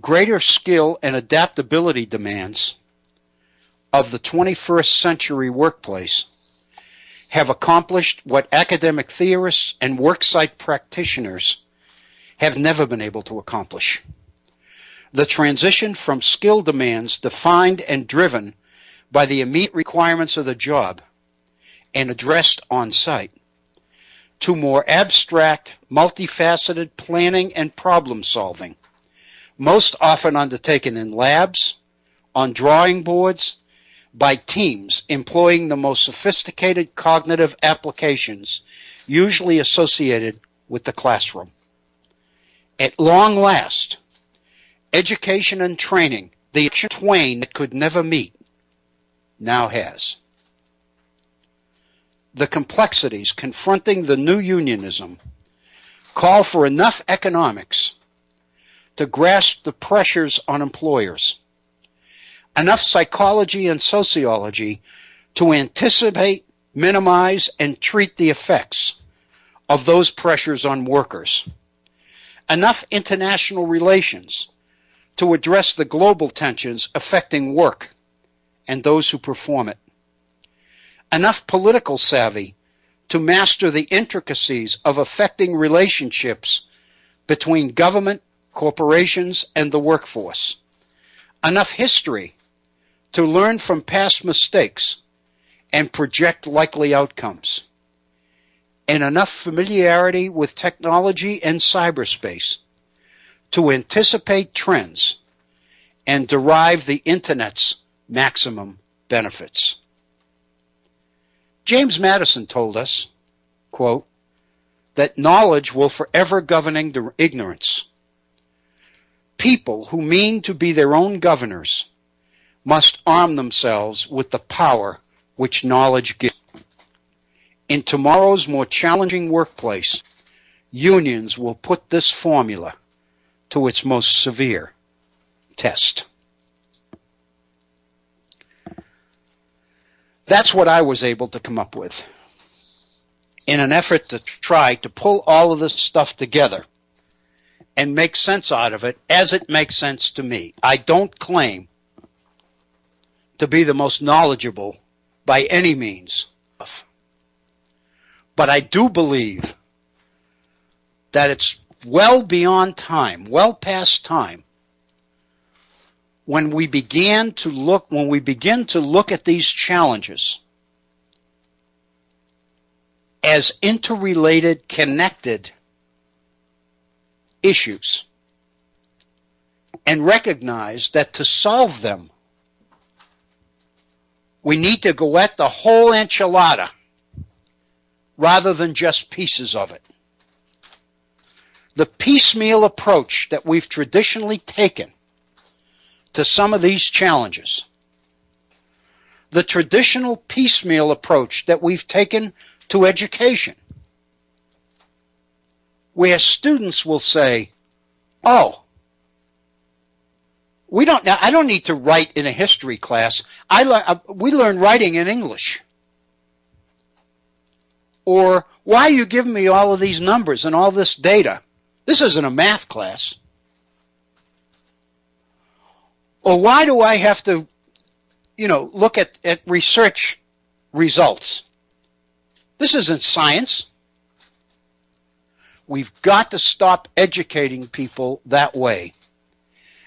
greater skill and adaptability demands of the 21st century workplace have accomplished what academic theorists and worksite practitioners have never been able to accomplish. The transition from skill demands defined and driven by the immediate requirements of the job and addressed on site to more abstract, multifaceted planning and problem solving, most often undertaken in labs, on drawing boards, by teams employing the most sophisticated cognitive applications usually associated with the classroom. At long last, education and training, the twain that could never meet, now has. The complexities confronting the new unionism call for enough economics to grasp the pressures on employers, enough psychology and sociology to anticipate, minimize, and treat the effects of those pressures on workers, enough international relations to address the global tensions affecting work and those who perform it, enough political savvy to master the intricacies of affecting relationships between government, corporations, and the workforce, enough history to learn from past mistakes and project likely outcomes, and enough familiarity with technology and cyberspace to anticipate trends and derive the Internet's maximum benefits. James Madison told us, quote, that knowledge will forever govern ignorance. People who mean to be their own governors must arm themselves with the power which knowledge gives. In tomorrow's more challenging workplace, unions will put this formula to its most severe test. That's what I was able to come up with in an effort to try to pull all of this stuff together and make sense out of it as it makes sense to me. I don't claim to be the most knowledgeable by any means, but I do believe that it's well beyond time, well past time, when we begin to look at these challenges as interrelated, connected issues, and recognize that to solve them, we need to go at the whole enchilada rather than just pieces of it. The piecemeal approach that we've traditionally taken to some of these challenges, the traditional piecemeal approach that we've taken to education, where students will say, oh, I don't need to write in a history class. We learn writing in English. Or, why are you giving me all of these numbers and all this data? This isn't a math class. Or why do I have to, look at research results? This isn't science. We've got to stop educating people that way.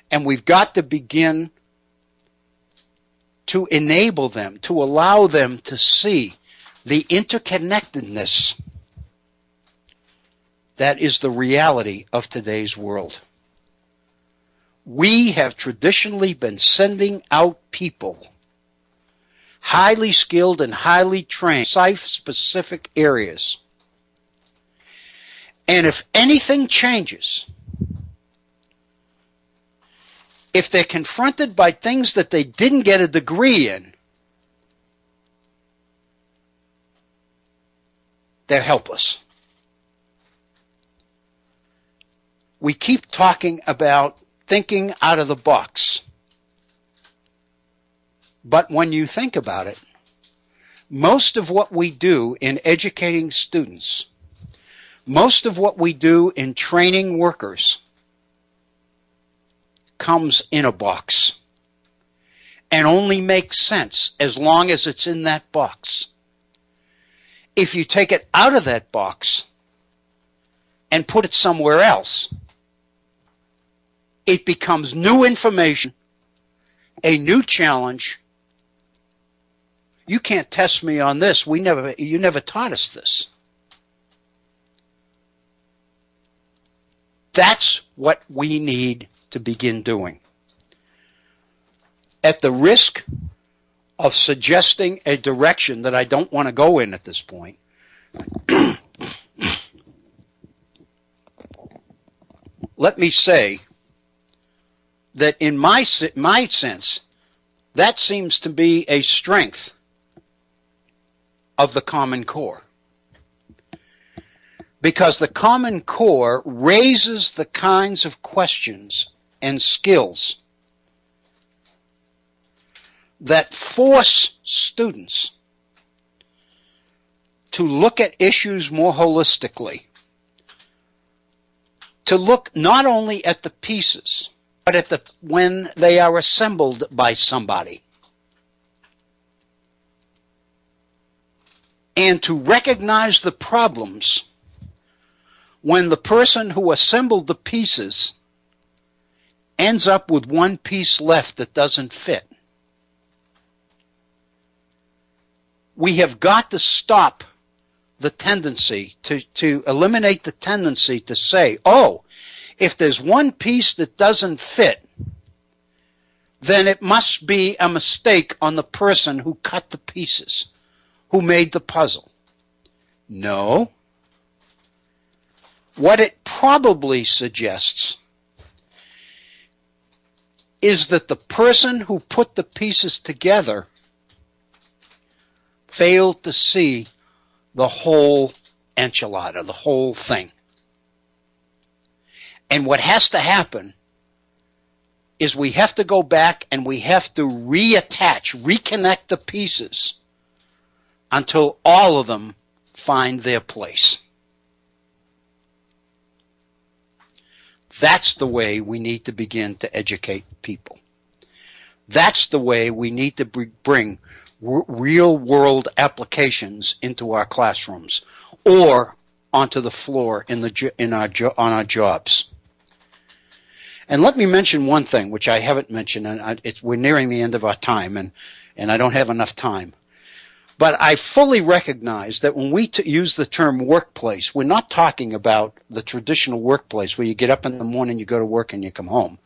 And we've got to begin to enable them, to allow them to see the interconnectedness that is the reality of today's world. We have traditionally been sending out people, highly skilled and highly trained, site-specific areas. And if anything changes, if they're confronted by things that they didn't get a degree in, they're helpless. We keep talking about thinking out of the box. But when you think about it, most of what we do in educating students, most of what we do in training workers, comes in a box and only makes sense as long as it's in that box. If you take it out of that box and put it somewhere else, it becomes new information, a new challenge. You can't test me on this. You never taught us this. That's what we need to begin doing. At the risk of suggesting a direction that I don't want to go in at this point, let me say that in my sense, that seems to be a strength of the Common Core. Because the Common Core raises the kinds of questions and skills that force students to look at issues more holistically, to look not only at the pieces, but at when they are assembled by somebody, and to recognize the problems when the person who assembled the pieces ends up with one piece left that doesn't fit. We have got to stop the tendency to eliminate the tendency to say, oh, if there's one piece that doesn't fit, then it must be a mistake on the person who cut the pieces, who made the puzzle. No. What it probably suggests is that the person who put the pieces together failed to see the whole enchilada, the whole thing. And what has to happen is we have to go back and we have to reattach, reconnect the pieces until all of them find their place. That's the way we need to begin to educate people. That's the way we need to bring real-world applications into our classrooms or onto the floor on our jobs. And let me mention one thing, which I haven't mentioned, and we're nearing the end of our time, and I don't have enough time. But I fully recognize that when we use the term workplace, we're not talking about the traditional workplace where you get up in the morning, you go to work, and you come home.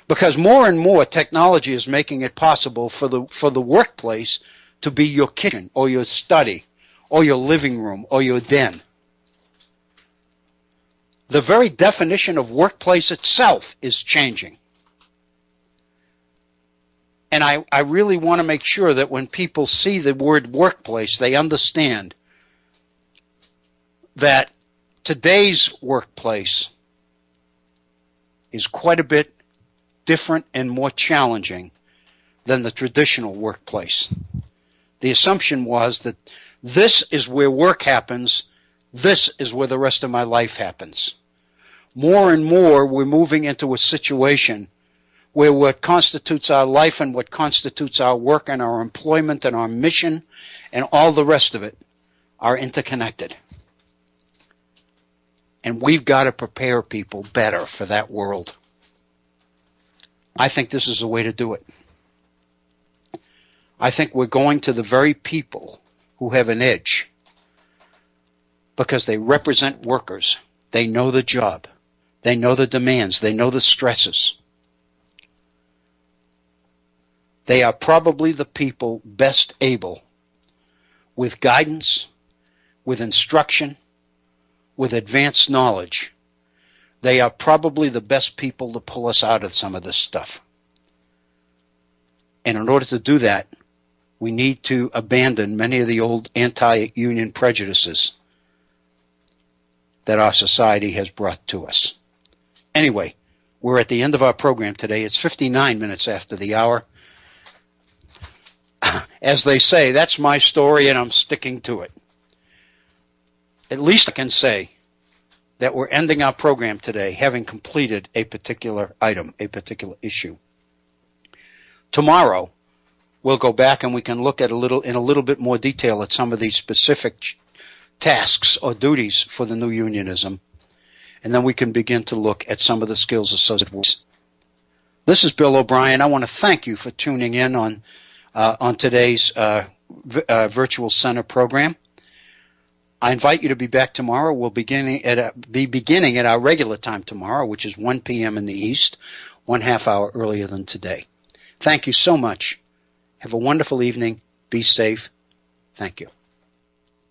Because more and more technology is making it possible for the workplace to be your kitchen or your study or your living room or your den. The very definition of workplace itself is changing. And I really want to make sure that when people see the word workplace, they understand that today's workplace is quite a bit different and more challenging than the traditional workplace. The assumption was that this is where work happens, this is where the rest of my life happens. More and more, we're moving into a situation where what constitutes our life and what constitutes our work and our employment and our mission and all the rest of it are interconnected. And we've got to prepare people better for that world. I think this is the way to do it. I think we're going to the very people who have an edge because they represent workers. They know the job. They know the demands. They know the stresses. They are probably the people best able, with guidance, with instruction, with advanced knowledge. They are probably the best people to pull us out of some of this stuff. And in order to do that, we need to abandon many of the old anti-union prejudices that our society has brought to us. Anyway, we're at the end of our program today. It's 59 minutes after the hour. As they say, that's my story and I'm sticking to it. At least I can say that we're ending our program today having completed a particular item, a particular issue. Tomorrow, we'll go back and we can look at in a little bit more detail at some of these specific tasks or duties for the new unionism. And then we can begin to look at some of the skills associated with it. This is Bill O'Brien. I want to thank you for tuning in on today's Virtual Center program. I invite you to be back tomorrow. We'll be beginning at our regular time tomorrow, which is 1 p.m. in the East, 1/2 hour earlier than today. Thank you so much. Have a wonderful evening. Be safe. Thank you.